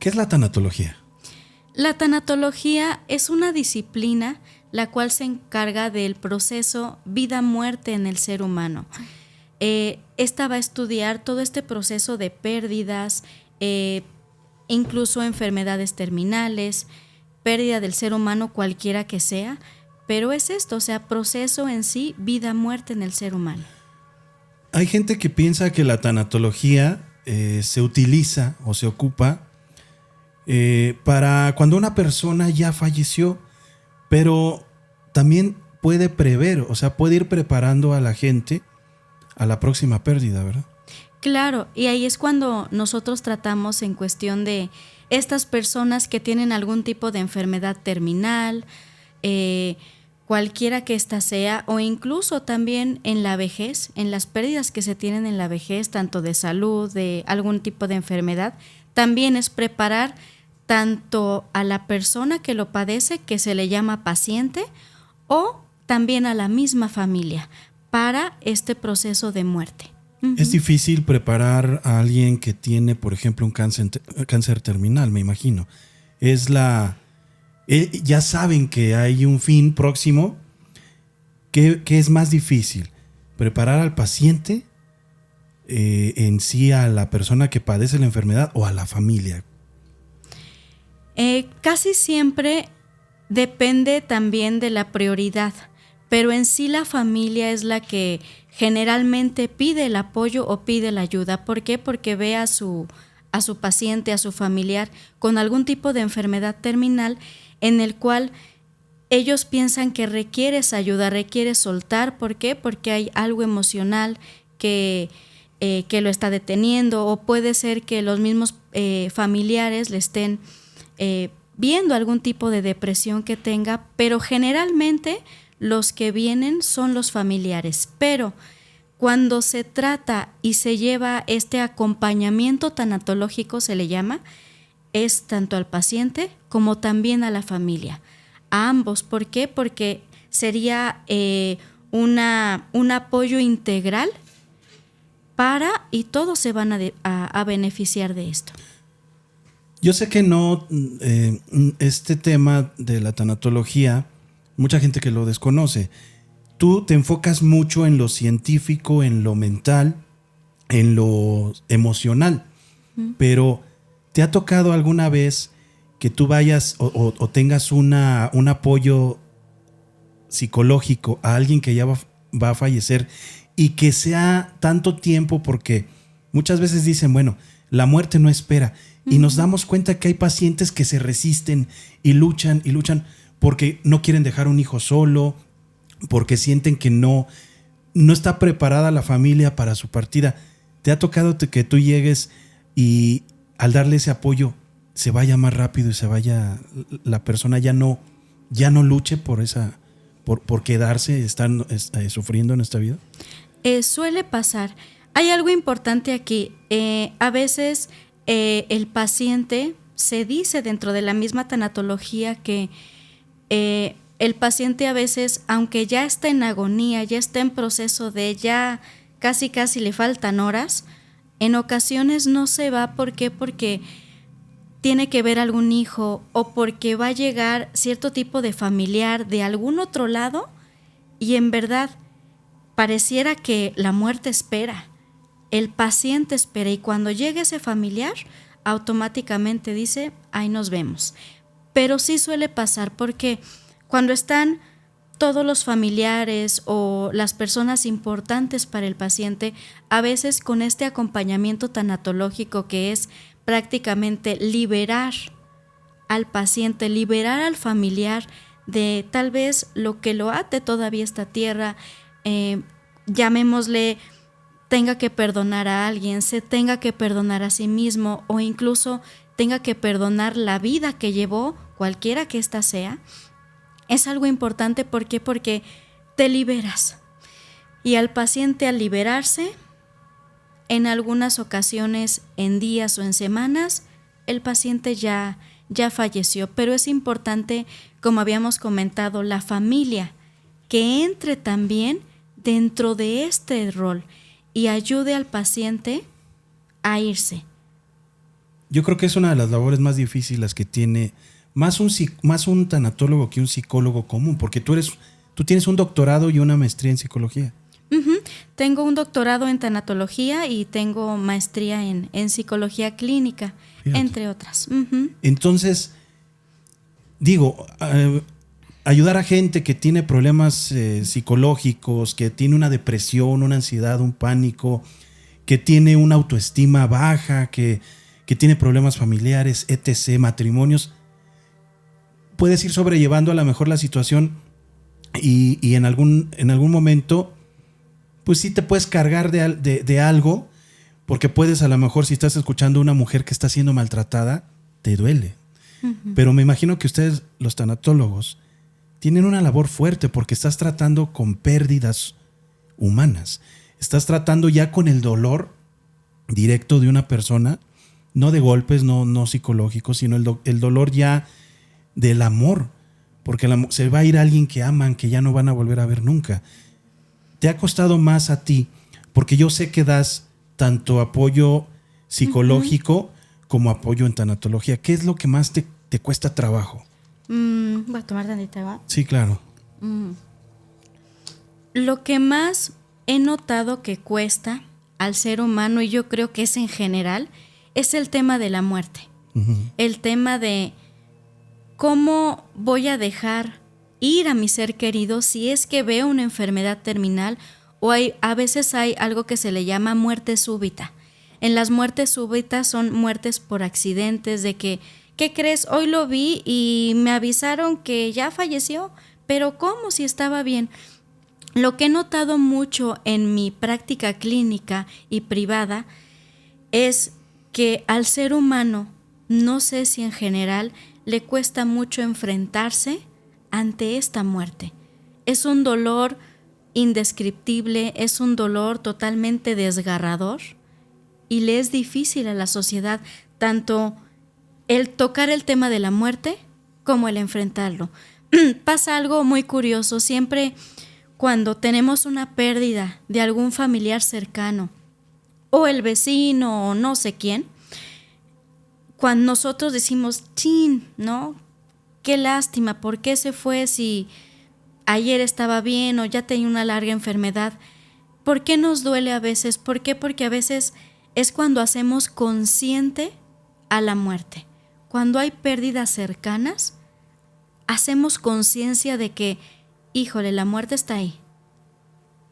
¿Qué es la tanatología? La tanatología es una disciplina la cual se encarga del proceso vida-muerte en el ser humano. Esta va a estudiar todo este proceso de pérdidas, incluso enfermedades terminales, pérdida del ser humano cualquiera que sea, pero es esto, o sea, proceso en sí, vida-muerte en el ser humano. Hay gente que piensa que la tanatología se utiliza o se ocupa para cuando una persona ya falleció, pero también puede prever, o sea, puede ir preparando a la gente a la próxima pérdida, ¿verdad? Claro, y ahí es cuando nosotros tratamos en cuestión de estas personas que tienen algún tipo de enfermedad terminal, cualquiera que ésta sea, o incluso también en la vejez, en las pérdidas que se tienen en la vejez, tanto de salud, de algún tipo de enfermedad, también es preparar tanto a la persona que lo padece, que se le llama paciente, o también a la misma familia para este proceso de muerte. Es difícil preparar a alguien que tiene, por ejemplo, un cáncer terminal, me imagino. Ya saben que hay un fin próximo. ¿Qué es más difícil? ¿Preparar al paciente en sí, a la persona que padece la enfermedad, o a la familia? Casi siempre depende también de la prioridad, pero en sí la familia es la que generalmente pide el apoyo o pide la ayuda. ¿Por qué? Porque ve a su paciente, a su familiar con algún tipo de enfermedad terminal en el cual ellos piensan que requiere esa ayuda, requiere soltar. ¿Por qué? Porque hay algo emocional que lo está deteniendo, o puede ser que los mismos familiares le estén viendo algún tipo de depresión que tenga, pero generalmente los que vienen son los familiares. Pero cuando se trata y se lleva este acompañamiento tanatológico, se le llama, es tanto al paciente como también a la familia, a ambos. ¿Por qué? Porque sería un apoyo integral y todos se van a beneficiar de esto. Yo sé que no, este tema de la tanatología, mucha gente que lo desconoce. Tú te enfocas mucho en lo científico, en lo mental, en lo emocional, pero ¿te ha tocado alguna vez que tú vayas o tengas un apoyo psicológico a alguien que ya va a fallecer, y que sea tanto tiempo? Porque muchas veces dicen, bueno, la muerte no espera, y nos damos cuenta que hay pacientes que se resisten y luchan porque no quieren dejar un hijo solo, porque sienten que no está preparada la familia para su partida. ¿Te ha tocado que tú llegues y al darle ese apoyo se vaya más rápido y se vaya, la persona ya no luche por quedarse sufriendo en esta vida? Suele pasar. Hay algo importante aquí. A veces el paciente, se dice dentro de la misma tanatología que el paciente a veces, aunque ya está en agonía, ya está en proceso de ya casi le faltan horas, en ocasiones no se va. ¿Por qué? Porque tiene que ver algún hijo, o porque va a llegar cierto tipo de familiar de algún otro lado, y en verdad pareciera que la muerte espera, el paciente espera, y cuando llegue ese familiar automáticamente dice, ahí nos vemos. Pero sí suele pasar, porque cuando están todos los familiares o las personas importantes para el paciente, a veces con este acompañamiento tanatológico, que es prácticamente liberar al paciente, liberar al familiar de tal vez lo que lo ate todavía a esta tierra, llamémosle, tenga que perdonar a alguien, se tenga que perdonar a sí mismo, o incluso tenga que perdonar la vida que llevó, cualquiera que ésta sea. Es algo importante. ¿Por qué? Porque te liberas. Y al paciente, al liberarse, en algunas ocasiones, en días o en semanas, el paciente ya falleció. Pero es importante, como habíamos comentado, la familia, que entre también dentro de este rol y ayude al paciente a irse. Yo creo que es una de las labores más difíciles que tiene más un tanatólogo que un psicólogo común, porque tú tienes un doctorado y una maestría en psicología. Uh-huh. Tengo un doctorado en tanatología y tengo maestría en psicología clínica, Fíjate. entre otras. Uh-huh. Entonces, digo, ayudar a gente que tiene problemas psicológicos, que tiene una depresión, una ansiedad, un pánico, que tiene una autoestima baja, que tiene problemas familiares, etc., matrimonios, puedes ir sobrellevando a lo mejor la situación y en algún momento, pues sí te puedes cargar de algo, porque puedes, a lo mejor, si estás escuchando a una mujer que está siendo maltratada, te duele. Uh-huh. Pero me imagino que ustedes, los tanatólogos, tienen una labor fuerte porque estás tratando con pérdidas humanas. Estás tratando ya con el dolor directo de una persona, no de golpes, no psicológicos, sino el dolor ya del amor, porque se va a ir alguien que aman, que ya no van a volver a ver nunca. ¿Te ha costado más a ti? Porque yo sé que das tanto apoyo psicológico uh-huh. como apoyo en tanatología. ¿Qué es lo que más te cuesta trabajo? Voy a tomar tantita agua. Sí, claro. Lo que más he notado que cuesta al ser humano, y yo creo que es en general, es el tema de la muerte. Uh-huh. El tema de cómo voy a dejar ir a mi ser querido si es que veo una enfermedad terminal, o a veces hay algo que se le llama muerte súbita. En las muertes súbitas son muertes por accidentes, de que, ¿qué crees? Hoy lo vi y me avisaron que ya falleció, pero ¿cómo si estaba bien? Lo que he notado mucho en mi práctica clínica y privada es que al ser humano, no sé si en general, le cuesta mucho enfrentarse ante esta muerte. Es un dolor indescriptible, es un dolor totalmente desgarrador y le es difícil a la sociedad tanto el tocar el tema de la muerte como el enfrentarlo. Pasa algo muy curioso, siempre cuando tenemos una pérdida de algún familiar cercano o el vecino o no sé quién, cuando nosotros decimos, chin, ¿no? Qué lástima, ¿por qué se fue si ayer estaba bien o ya tenía una larga enfermedad? ¿Por qué nos duele a veces? ¿Por qué? Porque a veces es cuando hacemos consciente a la muerte. Cuando hay pérdidas cercanas, hacemos conciencia de que, híjole, la muerte está ahí.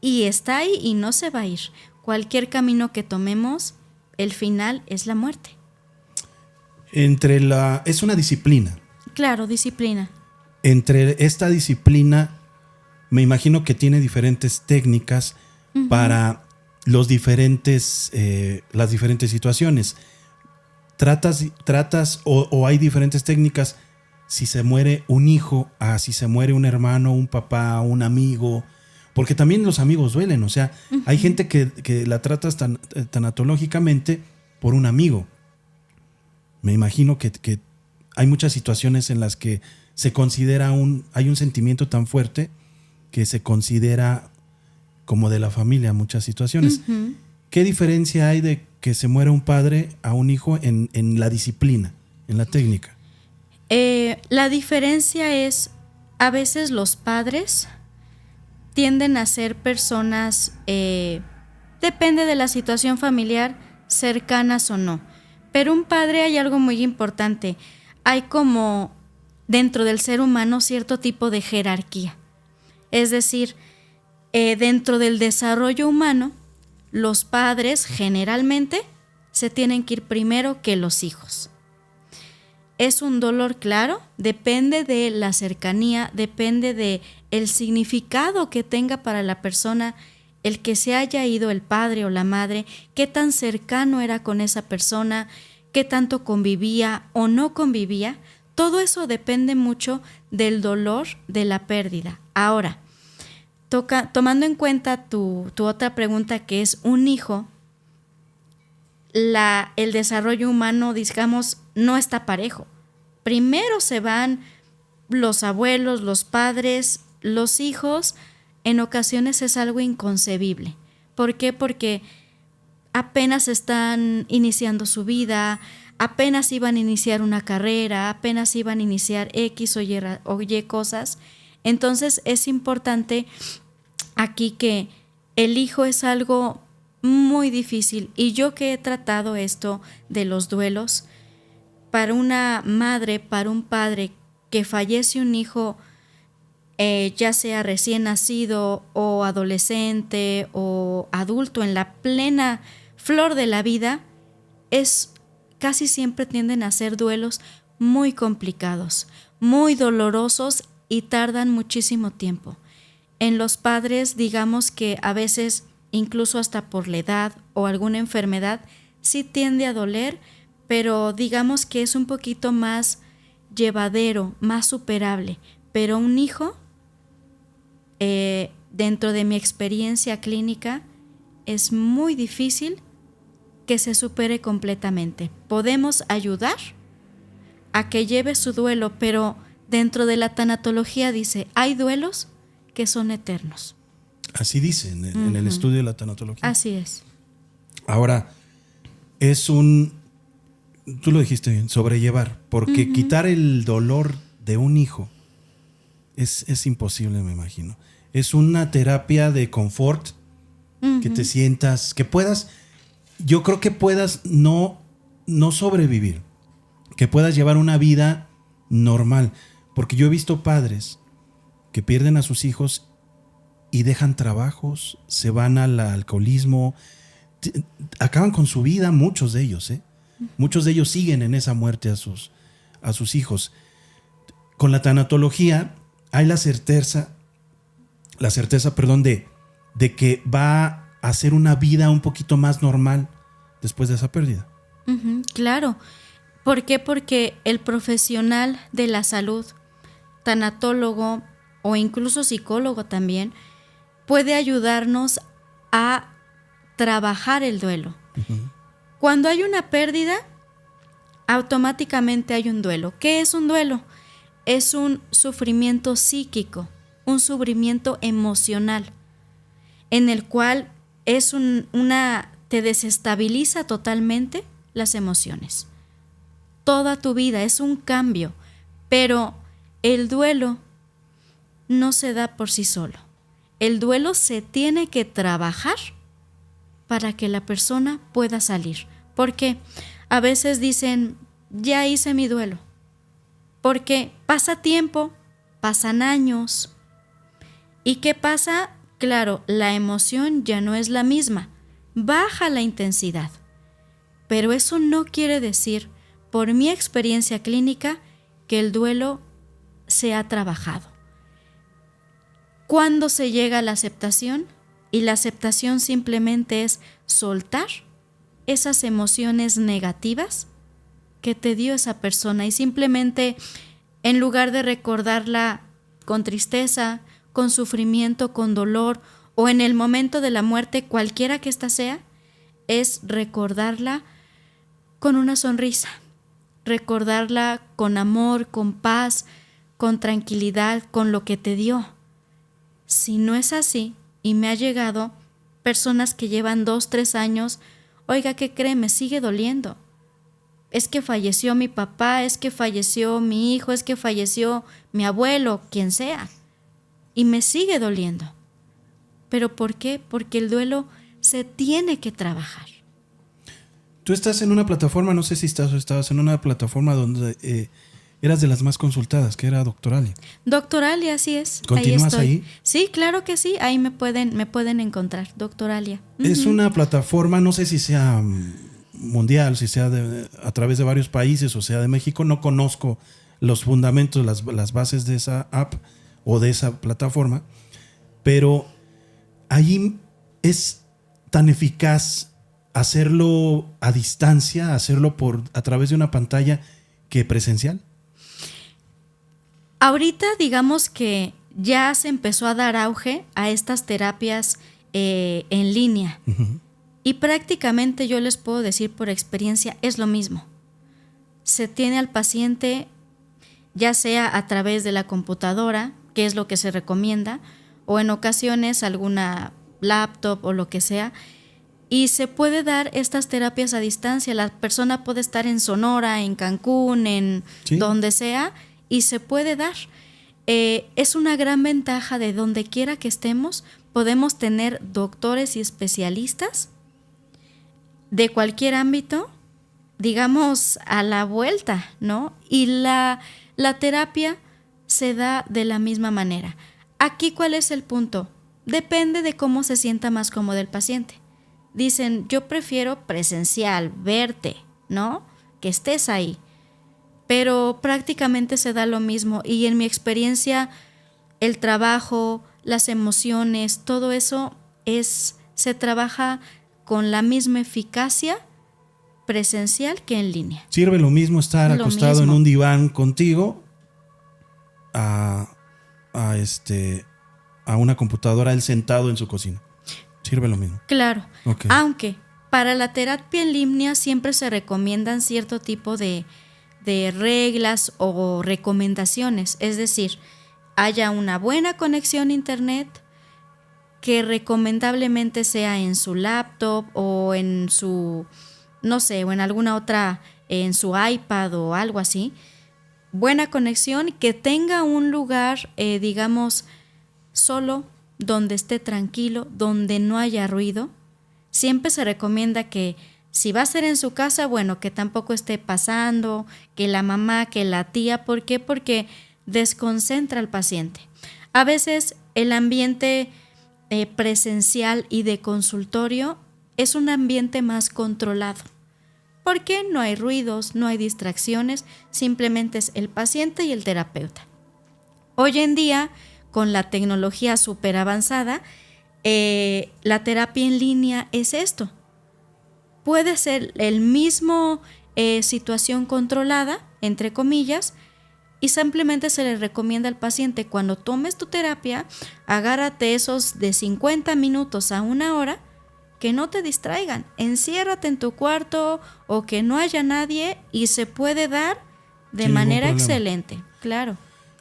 Y está ahí y no se va a ir. Cualquier camino que tomemos, el final es la muerte. Es una disciplina. Claro, disciplina. Entre esta disciplina, me imagino que tiene diferentes técnicas uh-huh. para las diferentes situaciones. Tratas o hay diferentes técnicas si se muere un hijo, si se muere un hermano, un papá, un amigo, porque también los amigos duelen. O sea, uh-huh. hay gente que la tratas tanatológicamente por un amigo. Me imagino que hay muchas situaciones en las que se considera hay un sentimiento tan fuerte que se considera como de la familia, muchas situaciones. Uh-huh. ¿Qué diferencia hay de que se muera un padre a un hijo en la disciplina, en la técnica? La diferencia es, a veces los padres tienden a ser personas, depende de la situación familiar, cercanas o no. Pero un padre, hay algo muy importante. Hay como dentro del ser humano cierto tipo de jerarquía. Es decir, dentro del desarrollo humano, los padres generalmente se tienen que ir primero que los hijos. Es un dolor, claro, depende de la cercanía, depende de el significado que tenga para la persona el que se haya ido el padre o la madre, qué tan cercano era con esa persona, qué tanto convivía o no convivía. Todo eso depende mucho del dolor de la pérdida. Ahora, tomando en cuenta tu otra pregunta, que es un hijo, el desarrollo humano, digamos, no está parejo. Primero se van los abuelos, los padres, los hijos. En ocasiones es algo inconcebible. ¿Por qué? Porque apenas están iniciando su vida, apenas iban a iniciar una carrera, apenas iban a iniciar X o Y cosas. Entonces es importante aquí que el hijo es algo muy difícil, y yo que he tratado esto de los duelos, para una madre, para un padre que fallece un hijo, ya sea recién nacido o adolescente o adulto en la plena flor de la vida, casi siempre tienden a ser duelos muy complicados, muy dolorosos y tardan muchísimo tiempo. En los padres, digamos que a veces, incluso hasta por la edad o alguna enfermedad, sí tiende a doler, pero digamos que es un poquito más llevadero, más superable. Pero un hijo, dentro de mi experiencia clínica, es muy difícil que se supere completamente. Podemos ayudar a que lleve su duelo, pero dentro de la tanatología dice, hay duelos que son eternos. Así dice en el estudio de la tanatología. Así es. Ahora, tú lo dijiste bien, sobrellevar, porque quitar el dolor de un hijo es imposible, me imagino. Es una terapia de confort, que te sientas, que puedas, yo creo que puedas no sobrevivir, que puedas llevar una vida normal, porque yo he visto padres que pierden a sus hijos y dejan trabajos, se van al alcoholismo, acaban con su vida, muchos de ellos, Muchos de ellos siguen en esa muerte a sus hijos. Con la tanatología hay la certeza, de que va a ser una vida un poquito más normal después de esa pérdida. Claro. ¿Por qué? Porque el profesional de la salud, tanatólogo o incluso psicólogo también, puede ayudarnos a trabajar el duelo. Cuando hay una pérdida, automáticamente hay un duelo. ¿Qué es un duelo? Es un sufrimiento psíquico, un sufrimiento emocional, en el cual te desestabiliza totalmente las emociones. Toda tu vida es un cambio, pero el duelo no se da por sí solo. El duelo se tiene que trabajar para que la persona pueda salir. Porque a veces dicen, ya hice mi duelo. Porque pasa tiempo, pasan años. ¿Y qué pasa? Claro, la emoción ya no es la misma. Baja la intensidad. Pero eso no quiere decir, por mi experiencia clínica, que el duelo se ha trabajado. ¿Cuándo se llega a la aceptación? Y la aceptación simplemente es soltar esas emociones negativas que te dio esa persona, y simplemente, en lugar de recordarla con tristeza, con sufrimiento, con dolor, o en el momento de la muerte, cualquiera que ésta sea, es recordarla con una sonrisa, recordarla con amor, con paz, con tranquilidad, con lo que te dio. Si no es así, y me ha llegado personas que llevan 2, 3 años, oiga, ¿qué cree? Me sigue doliendo. Es que falleció mi papá, es que falleció mi hijo, es que falleció mi abuelo, quien sea. Y me sigue doliendo. ¿Pero por qué? Porque el duelo se tiene que trabajar. Tú estás en una plataforma, no sé si estabas en una plataforma donde eras de las más consultadas, que era Doctoralia. Doctoralia, así es. ¿Continúas ahí? Sí, claro que sí. Ahí me pueden encontrar, Doctoralia. Es una plataforma, no sé si sea mundial, si sea a través de varios países o sea de México. No conozco los fundamentos, las bases de esa app o de esa plataforma, pero allí es tan eficaz hacerlo a distancia, hacerlo a través de una pantalla, que presencial. Ahorita digamos que ya se empezó a dar auge a estas terapias en línea. Y prácticamente yo les puedo decir por experiencia, es lo mismo. Se tiene al paciente ya sea a través de la computadora, que es lo que se recomienda, o en ocasiones alguna laptop o lo que sea, Y se puede dar estas terapias a distancia. La persona puede estar en Sonora, en Cancún, en donde sea, y se puede dar. Es una gran ventaja de donde quiera que estemos. Podemos tener doctores y especialistas de cualquier ámbito, digamos, a la vuelta, ¿no? Y la terapia se da de la misma manera. Aquí, ¿cuál es el punto? Depende de cómo se sienta más cómodo el paciente. Dicen, yo prefiero presencial, verte, ¿no? Que estés ahí. Pero prácticamente se da lo mismo. Y en mi experiencia, el trabajo, las emociones, todo eso se trabaja con la misma eficacia presencial que en línea. Sirve lo mismo estar acostado en un diván contigo a una computadora, él sentado en su cocina. Sirve lo mismo. Claro. Okay. Aunque para la terapia en línea siempre se recomiendan cierto tipo de reglas o recomendaciones. Es decir, haya una buena conexión a internet, que recomendablemente sea en su laptop o en su, no sé, o en alguna otra, en su iPad o algo así. Buena conexión, que tenga un lugar, digamos, solo, donde esté tranquilo, donde no haya ruido. Siempre se recomienda que si va a ser en su casa, bueno, que tampoco esté pasando, que la mamá, que la tía. ¿Por qué? Porque desconcentra al paciente. A veces el ambiente presencial y de consultorio es un ambiente más controlado. Porque no hay ruidos, no hay distracciones, simplemente es el paciente y el terapeuta. Hoy en día, con la tecnología súper avanzada, la terapia en línea es esto. Puede ser el mismo situación controlada, entre comillas, y simplemente se le recomienda al paciente, cuando tomes tu terapia, agárrate esos de 50 minutos a 1 hora, que no te distraigan, enciérrate en tu cuarto o que no haya nadie, y se puede dar de manera excelente, claro.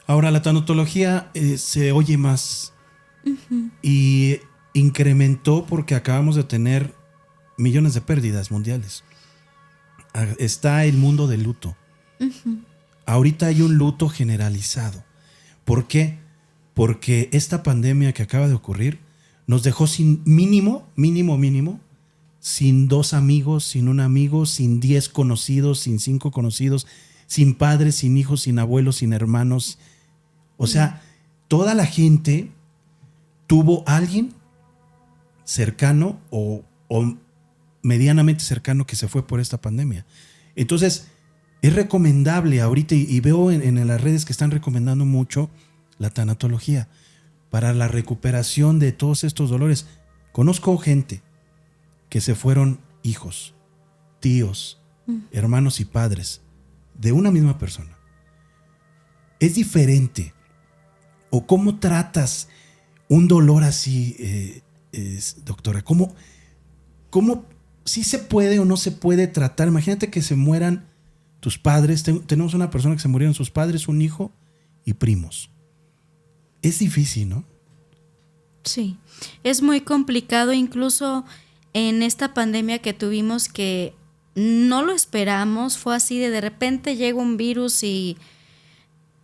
Ahora, la tanatología se oye más y incrementó porque acabamos de tener millones de pérdidas mundiales. Está el mundo del luto. Ahorita hay un luto generalizado. ¿Por qué? Porque esta pandemia que acaba de ocurrir nos dejó sin mínimo, sin 2 amigos, sin 1 amigo, sin 10 conocidos, sin 5 conocidos, sin padres, sin hijos, sin abuelos, sin hermanos. O sea, toda la gente tuvo a alguien cercano o medianamente cercano que se fue por esta pandemia. Entonces, es recomendable ahorita, y veo en las redes que están recomendando mucho la tanatología para la recuperación de todos estos dolores. Conozco gente que se fueron hijos, tíos, hermanos y padres de una misma persona. Es diferente. ¿O cómo tratas un dolor así, doctora? ¿Cómo si se puede o no se puede tratar? Imagínate que se mueran tus padres. Tenemos una persona que se murieron sus padres, un hijo y primos. Es difícil, ¿no? Sí, es muy complicado, incluso en esta pandemia que tuvimos, que no lo esperamos. Fue así de repente llega un virus y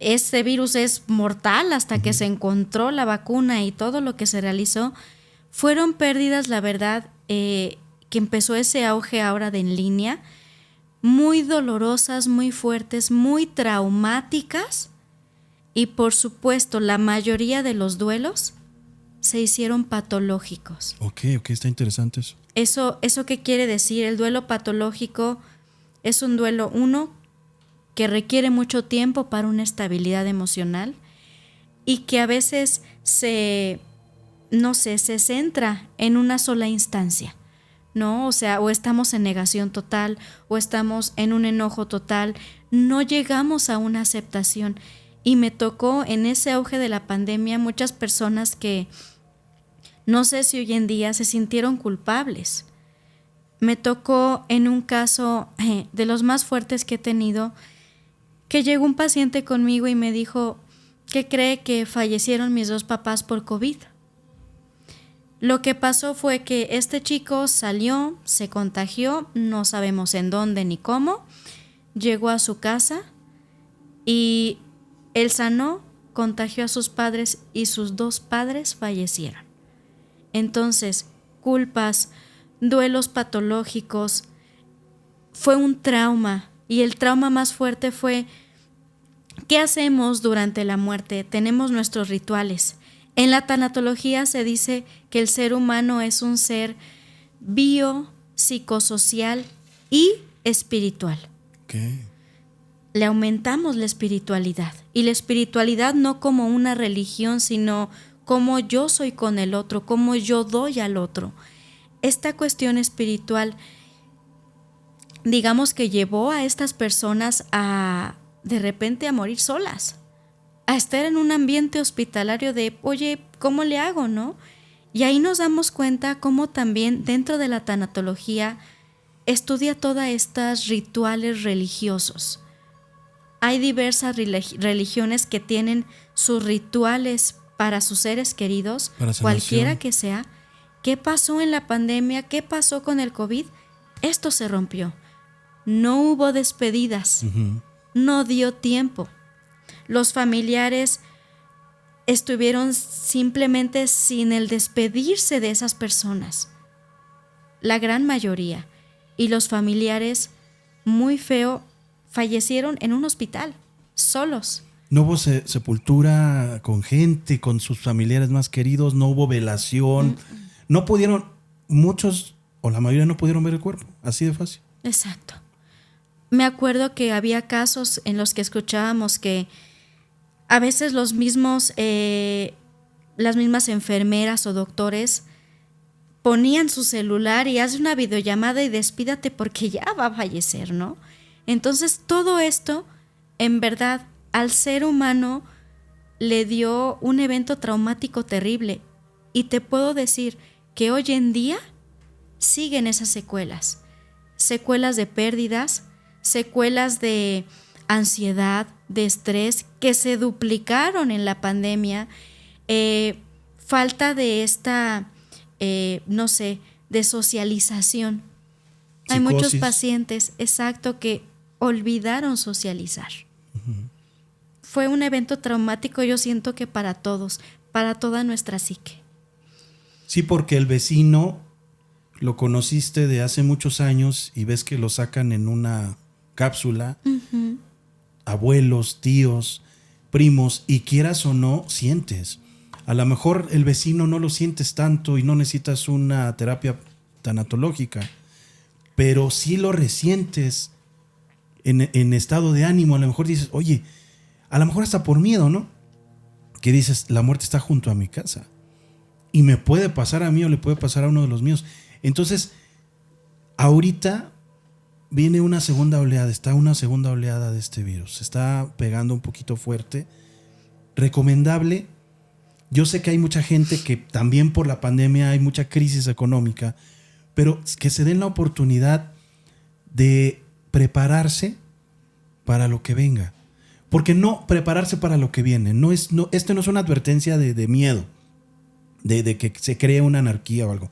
ese virus es mortal hasta que se encontró la vacuna y todo lo que se realizó. Fueron pérdidas, la verdad, que empezó ese auge ahora de en línea, muy dolorosas, muy fuertes, muy traumáticas, y por supuesto la mayoría de los duelos se hicieron patológicos. Ok, está interesante eso. ¿Eso qué quiere decir? El duelo patológico es un duelo, que requiere mucho tiempo para una estabilidad emocional y que a veces se centra en una sola instancia, ¿no? O sea, o estamos en negación total o estamos en un enojo total, no llegamos a una aceptación. Y me tocó en ese auge de la pandemia muchas personas que no sé si hoy en día se sintieron culpables. Me tocó en un caso de los más fuertes que he tenido, que llegó un paciente conmigo y me dijo que cree que fallecieron mis 2 papás por COVID. Lo que pasó fue que este chico salió, se contagió, no sabemos en dónde ni cómo, llegó a su casa y él sanó, contagió a sus padres y sus 2 padres fallecieron. Entonces, culpas, duelos patológicos, fue un trauma, y el trauma más fuerte fue: ¿qué hacemos durante la muerte? Tenemos nuestros rituales. En la tanatología se dice que el ser humano es un ser psicosocial y espiritual. Okay. Le aumentamos la espiritualidad, y la espiritualidad no como una religión, sino como yo soy con el otro, como yo doy al otro. Esta cuestión espiritual, digamos que llevó a estas personas a de repente a morir solas, a estar en un ambiente hospitalario de, oye, ¿cómo le hago, no? Y ahí nos damos cuenta cómo también dentro de la tanatología estudia todas estas rituales religiosos. Hay diversas religiones que tienen sus rituales para sus seres queridos, cualquiera que sea. ¿Qué pasó en la pandemia? ¿Qué pasó con el COVID? Esto se rompió. No hubo despedidas. No dio tiempo. Los familiares estuvieron simplemente sin el despedirse de esas personas. La gran mayoría. Y los familiares, muy feo, fallecieron en un hospital, solos. No hubo sepultura con gente, con sus familiares más queridos, no hubo velación. No pudieron, muchos o la mayoría no pudieron ver el cuerpo, así de fácil. Exacto. Me acuerdo que había casos en los que escuchábamos que a veces las mismas enfermeras o doctores ponían su celular y haz una videollamada y despídate porque ya va a fallecer, ¿no? Entonces todo esto, en verdad, al ser humano le dio un evento traumático terrible, y te puedo decir que hoy en día siguen esas secuelas de pérdidas, secuelas de ansiedad, de estrés que se duplicaron en la pandemia, falta de esta, de socialización. Psicosis. Hay muchos pacientes, exacto, que olvidaron socializar. Fue un evento traumático, yo siento que para todos, para toda nuestra psique. Sí, porque el vecino lo conociste de hace muchos años y ves que lo sacan en una cápsula, abuelos, tíos, primos, y quieras o no, sientes. A lo mejor el vecino no lo sientes tanto y no necesitas una terapia tanatológica, pero sí lo resientes en estado de ánimo. A lo mejor dices, oye, a lo mejor hasta por miedo, ¿no? Que dices, la muerte está junto a mi casa y me puede pasar a mí o le puede pasar a uno de los míos. Entonces, ahorita viene una segunda oleada, está una segunda oleada de este virus, se está pegando un poquito fuerte. Recomendable, yo sé que hay mucha gente que también por la pandemia hay mucha crisis económica, pero que se den la oportunidad de prepararse para lo que venga. Porque no prepararse para lo que viene, esto no es una advertencia de miedo, de que se cree una anarquía o algo.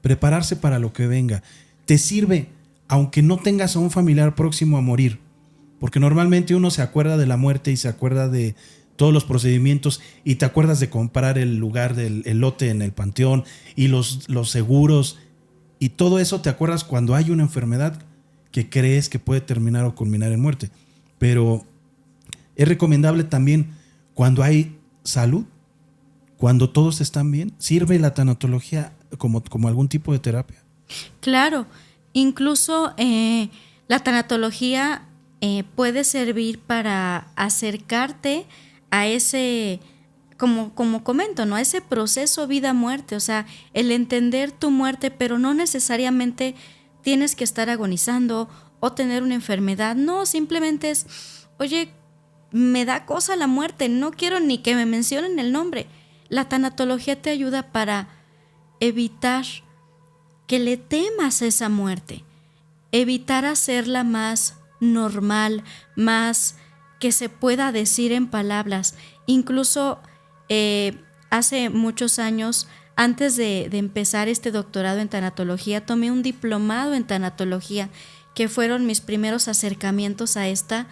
Prepararse para lo que venga. Te sirve, aunque no tengas a un familiar próximo a morir, porque normalmente uno se acuerda de la muerte y se acuerda de todos los procedimientos y te acuerdas de comprar el lugar del lote en el panteón y los seguros y todo eso te acuerdas cuando hay una enfermedad que crees que puede terminar o culminar en muerte. Pero es recomendable también cuando hay salud, cuando todos están bien. ¿Sirve la tanatología como algún tipo de terapia? Claro, incluso la tanatología puede servir para acercarte a ese, como comento, ¿no? A ese proceso vida-muerte, o sea, el entender tu muerte, pero no necesariamente tienes que estar agonizando o tener una enfermedad. No, simplemente es, oye, me da cosa la muerte, no quiero ni que me mencionen el nombre. La tanatología te ayuda para evitar que le temas a esa muerte, evitar hacerla más normal, más que se pueda decir en palabras. Incluso hace muchos años antes de empezar este doctorado en tanatología, tomé un diplomado en tanatología, que fueron mis primeros acercamientos a esta.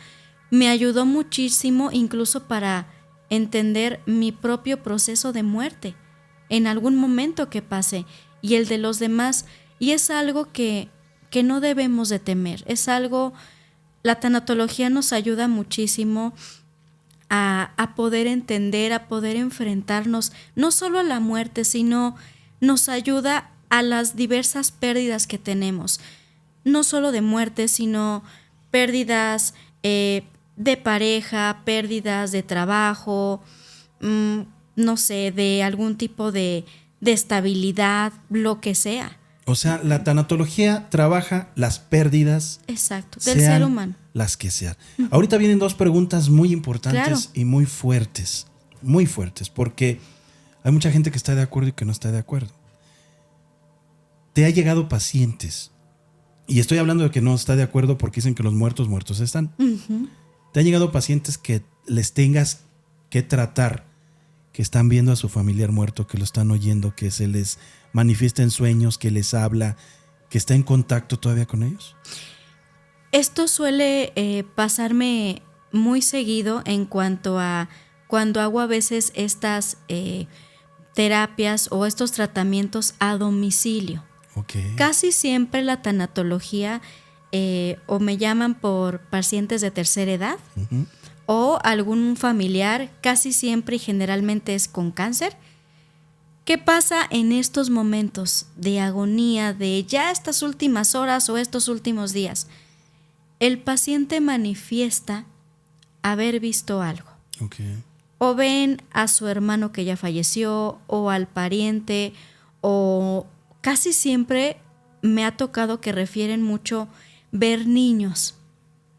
Me ayudó muchísimo incluso para entender mi propio proceso de muerte en algún momento que pase y el de los demás. Y es algo que no debemos de temer. Es algo, la tanatología nos ayuda muchísimo a poder entender, a poder enfrentarnos no solo a la muerte, sino nos ayuda a las diversas pérdidas que tenemos. No solo de muerte, sino pérdidas de pareja, pérdidas de trabajo, no sé, de algún tipo de estabilidad, lo que sea. O sea, la tanatología trabaja las pérdidas. Exacto, del ser humano. Las que sean. Ahorita vienen dos preguntas muy importantes, claro, y muy fuertes, porque hay mucha gente que está de acuerdo y que no está de acuerdo. Te ha llegado pacientes, y estoy hablando de que no está de acuerdo porque dicen que los muertos están. Uh-huh. Te han llegado pacientes que les tengas que tratar, que están viendo a su familiar muerto, que lo están oyendo, que se les manifiesta en sueños, que les habla, que está en contacto todavía con ellos. Esto suele pasarme muy seguido en cuanto a cuando hago a veces estas terapias o estos tratamientos a domicilio. Okay. Casi siempre la tanatología o me llaman por pacientes de tercera edad, uh-huh, o algún familiar, casi siempre y generalmente es con cáncer. ¿Qué pasa en estos momentos de agonía, de ya estas últimas horas o estos últimos días? El paciente manifiesta haber visto algo. Okay. O ven a su hermano que ya falleció, o al pariente, o casi siempre me ha tocado que refieren mucho ver niños.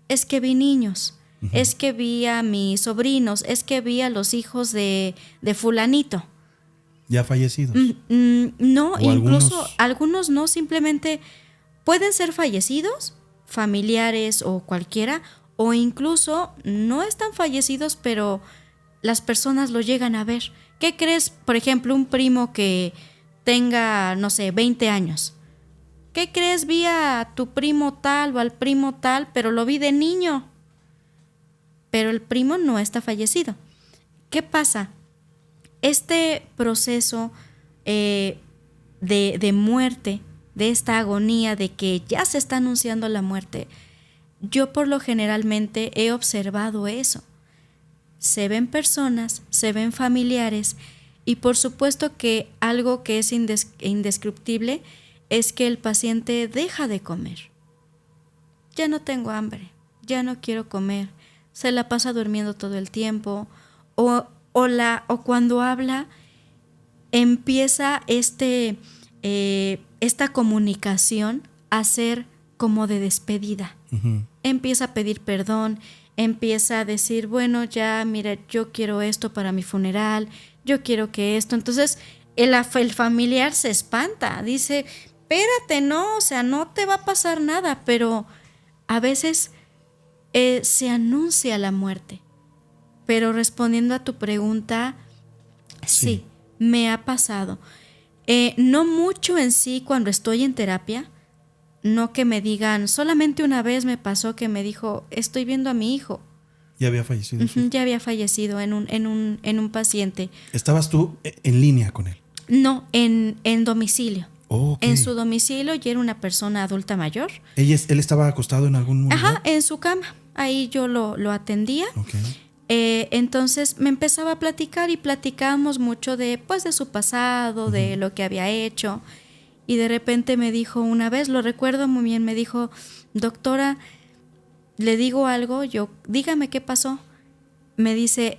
Es que vi niños, uh-huh, es que vi a mis sobrinos, es que vi a los hijos de fulanito. ¿Ya fallecidos? No, o incluso algunos no, simplemente pueden ser fallecidos, familiares o cualquiera, o incluso no están fallecidos, pero las personas lo llegan a ver. ¿Qué crees? Por ejemplo, un primo que tenga, no sé, 20 años. ¿Qué crees? Vi a tu primo tal o al primo tal, pero lo vi de niño. Pero el primo no está fallecido. ¿Qué pasa? Este proceso de muerte, de esta agonía, de que ya se está anunciando la muerte, yo por lo generalmente he observado eso. Se ven personas, se ven familiares, y por supuesto que algo que es indescriptible es que el paciente deja de comer. Ya no tengo hambre, ya no quiero comer, se la pasa durmiendo todo el tiempo, o cuando habla empieza esta comunicación a ser como de despedida. Uh-huh. Empieza a pedir perdón, empieza a decir, bueno, ya, mira, yo quiero esto para mi funeral, yo quiero que esto. Entonces el familiar se espanta, dice, espérate, no, o sea, no te va a pasar nada, pero a veces se anuncia la muerte. Pero respondiendo a tu pregunta, sí, me ha pasado. No mucho en sí cuando estoy en terapia, no que me digan, solamente una vez me pasó que me dijo, estoy viendo a mi hijo. ¿Ya había fallecido? Uh-huh, sí. Ya había fallecido en un paciente. ¿Estabas tú en línea con él? No, en domicilio. Oh, okay. En su domicilio, y era una persona adulta mayor. ¿Él estaba acostado en algún lugar? Ajá, en su cama. Ahí yo lo atendía. Okay. Entonces me empezaba a platicar y platicábamos mucho de su pasado, uh-huh, de lo que había hecho. Y de repente me dijo una vez, lo recuerdo muy bien, me dijo, doctora, le digo algo, dígame qué pasó. Me dice,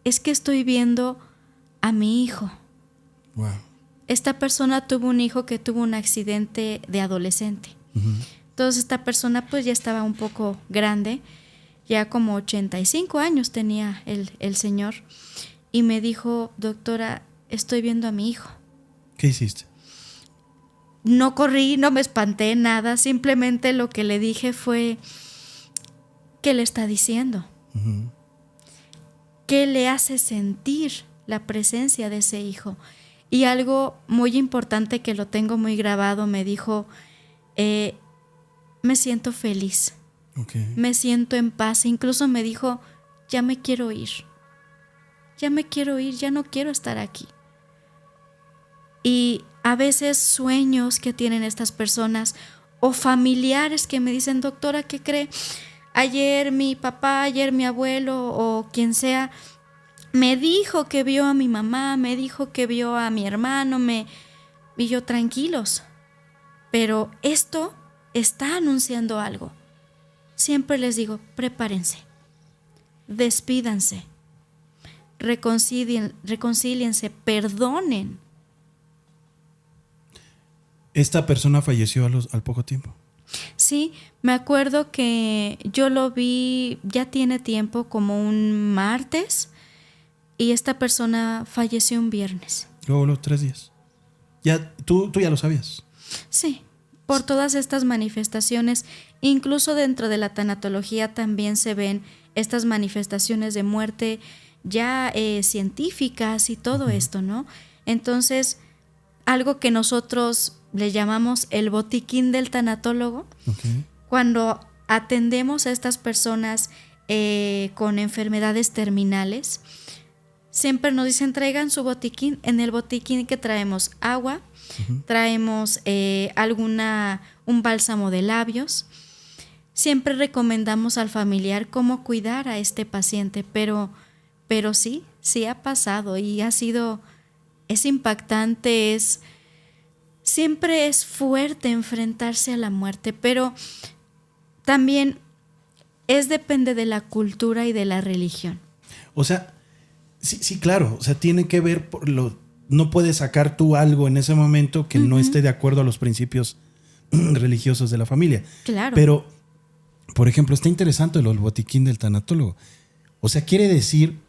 es que estoy viendo a mi hijo. Wow. Esta persona tuvo un hijo que tuvo un accidente de adolescente. Uh-huh. Entonces esta persona pues ya estaba un poco grande, ya como 85 años tenía el señor, y me dijo, doctora, estoy viendo a mi hijo. ¿Qué hiciste? No corrí, no me espanté, nada, simplemente lo que le dije fue, ¿qué le está diciendo? Uh-huh. ¿Qué le hace sentir la presencia de ese hijo? Y algo muy importante que lo tengo muy grabado, me dijo, me siento feliz, Okay. me siento en paz. Incluso me dijo, ya me quiero ir, ya no quiero estar aquí. Y a veces sueños que tienen estas personas o familiares que me dicen, doctora, ¿qué cree? Ayer mi papá, ayer mi abuelo o quien sea, me dijo que vio a mi mamá, me dijo que vio a mi hermano, y yo, tranquilos, pero esto está anunciando algo. Siempre les digo, prepárense, despídanse, reconcíliense, perdonen. ¿Esta persona falleció al poco tiempo? Sí, me acuerdo que yo lo vi, ya tiene tiempo, como un martes, y esta persona falleció un viernes. Luego los 3 días. Ya, tú ya lo sabías. Sí, por todas estas manifestaciones, incluso dentro de la tanatología también se ven estas manifestaciones de muerte ya científicas y todo esto, ¿no? Entonces, algo que nosotros le llamamos el botiquín del tanatólogo, Okay. cuando atendemos a estas personas con enfermedades terminales, siempre nos dicen, traigan su botiquín. En el botiquín que traemos agua, traemos un bálsamo de labios. Siempre recomendamos al familiar cómo cuidar a este paciente, pero sí ha pasado y es impactante, siempre es fuerte enfrentarse a la muerte, pero también depende de la cultura y de la religión. O sea, sí, claro. O sea, tiene que ver no puedes sacar tú algo en ese momento que no esté de acuerdo a los principios religiosos de la familia. Claro. Pero, por ejemplo, está interesante el botiquín del tanatólogo. O sea, quiere decir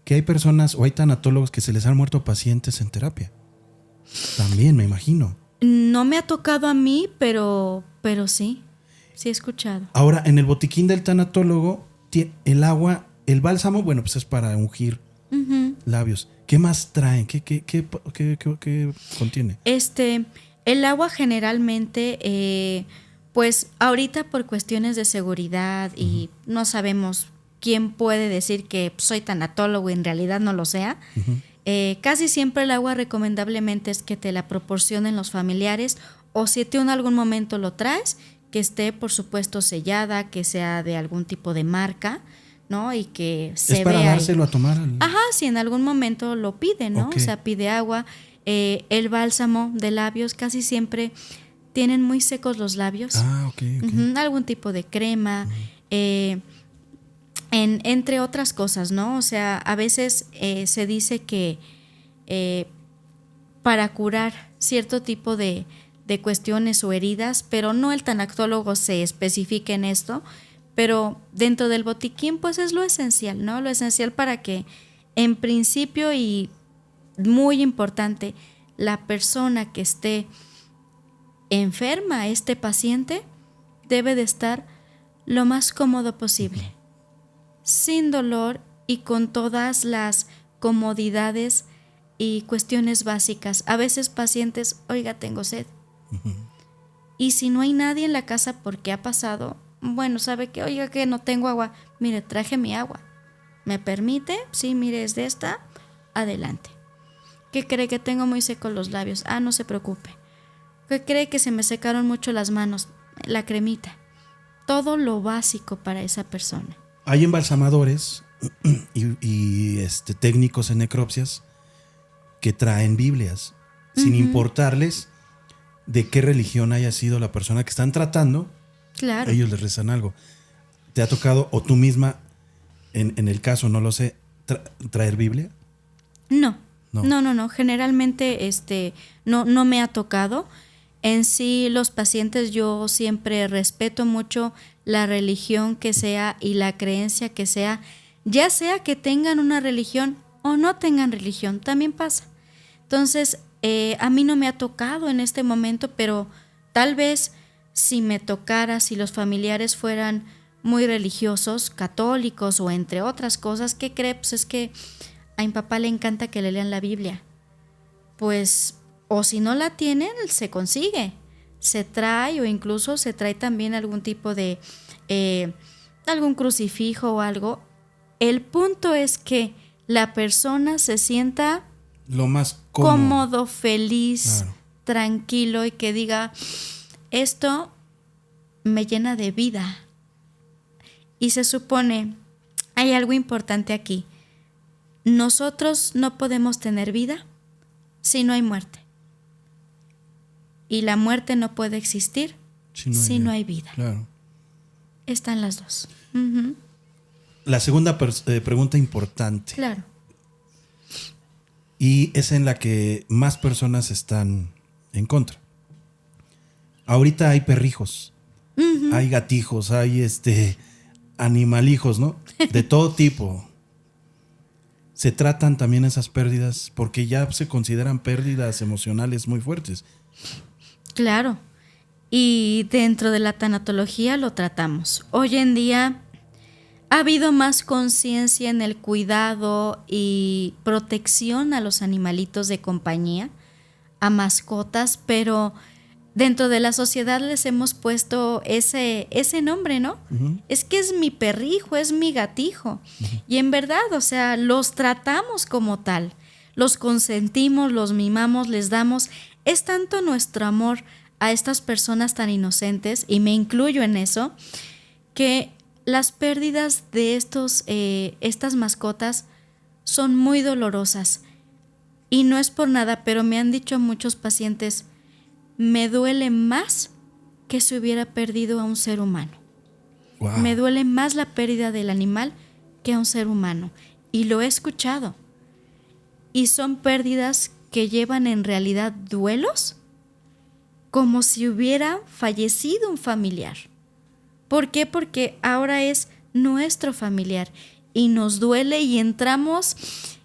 que hay personas o hay tanatólogos que se les han muerto pacientes en terapia. También, me imagino. No me ha tocado a mí, pero sí he escuchado. Ahora, en el botiquín del tanatólogo, el agua, el bálsamo, bueno, pues es para ungir labios. ¿Qué más traen? ¿Qué contiene? El agua generalmente, pues ahorita por cuestiones de seguridad y no sabemos quién puede decir que soy tanatólogo y en realidad no lo sea. Casi siempre el agua recomendablemente es que te la proporcionen los familiares, o si tú en algún momento lo traes, que esté por supuesto sellada, que sea de algún tipo de marca, ¿no? Y que se vea. ¿Es para dárselo a tomar? Ajá, si en algún momento lo pide, ¿no? Okay. O sea, pide agua. El bálsamo de labios, casi siempre tienen muy secos los labios. Okay. Algún tipo de crema, entre otras cosas, ¿no? O sea, a veces se dice que para curar cierto tipo de cuestiones o heridas, pero no el tanatólogo se especifica en esto, pero dentro del botiquín pues es lo esencial, ¿no? Lo esencial para que en principio, y muy importante, la persona que esté enferma, este paciente, debe de estar lo más cómodo posible, sin dolor y con todas las comodidades y cuestiones básicas. A veces pacientes, oiga, tengo sed. Y si no hay nadie en la casa porque ha pasado, bueno, sabe que, oiga, que no tengo agua, mire, traje mi agua. ¿Me permite? Sí, mire, es de esta, adelante. ¿Qué cree? Que tengo muy secos los labios. No se preocupe. ¿Qué cree? Que se me secaron mucho las manos. La cremita. Todo lo básico para esa persona. Hay embalsamadores y técnicos en necropsias que traen Biblias, sin importarles de qué religión haya sido la persona que están tratando. Claro. Ellos les rezan algo. ¿Te ha tocado, o tú misma, en el caso, no lo sé, traer Biblia? No. Generalmente no me ha tocado. En sí, los pacientes, yo siempre respeto mucho la religión que sea y la creencia que sea, ya sea que tengan una religión o no tengan religión, también pasa. Entonces, a mí no me ha tocado en este momento, pero tal vez si me tocara, si los familiares fueran muy religiosos, católicos o entre otras cosas, ¿qué cree? Pues es que a mi papá le encanta que le lean la Biblia. pues, o si no la tienen, se consigue, se trae, o incluso se trae también algún tipo de, algún crucifijo o algo. El punto es que la persona se sienta Lo más cómodo, feliz, claro, tranquilo, y que diga, esto me llena de vida. Y se supone, hay algo importante aquí, nosotros no podemos tener vida si no hay muerte. Y la muerte no puede existir si no hay vida. Claro. Están las dos. Uh-huh. La segunda pregunta importante. Claro. Y es en la que más personas están en contra. Ahorita hay perrijos, Uh-huh. hay gatijos, hay animalijos, ¿no? De todo tipo. Se tratan también esas pérdidas porque ya se consideran pérdidas emocionales muy fuertes. Claro. Y dentro de la tanatología lo tratamos. Hoy en día ha habido más conciencia en el cuidado y protección a los animalitos de compañía, a mascotas, pero dentro de la sociedad les hemos puesto ese nombre, ¿no? Uh-huh. Es que es mi perrijo, es mi gatijo. Uh-huh. Y en verdad, o sea, los tratamos como tal. Los consentimos, los mimamos, les damos. Es tanto nuestro amor a estas personas tan inocentes, y me incluyo en eso, que las pérdidas de estas mascotas son muy dolorosas. Y no es por nada, pero me han dicho muchos pacientes, me duele más que se hubiera perdido a un ser humano. Wow. Me duele más la pérdida del animal que a un ser humano. Y lo he escuchado. Y son pérdidas que llevan en realidad duelos como si hubiera fallecido un familiar. ¿Por qué? Porque ahora es nuestro familiar y nos duele, y entramos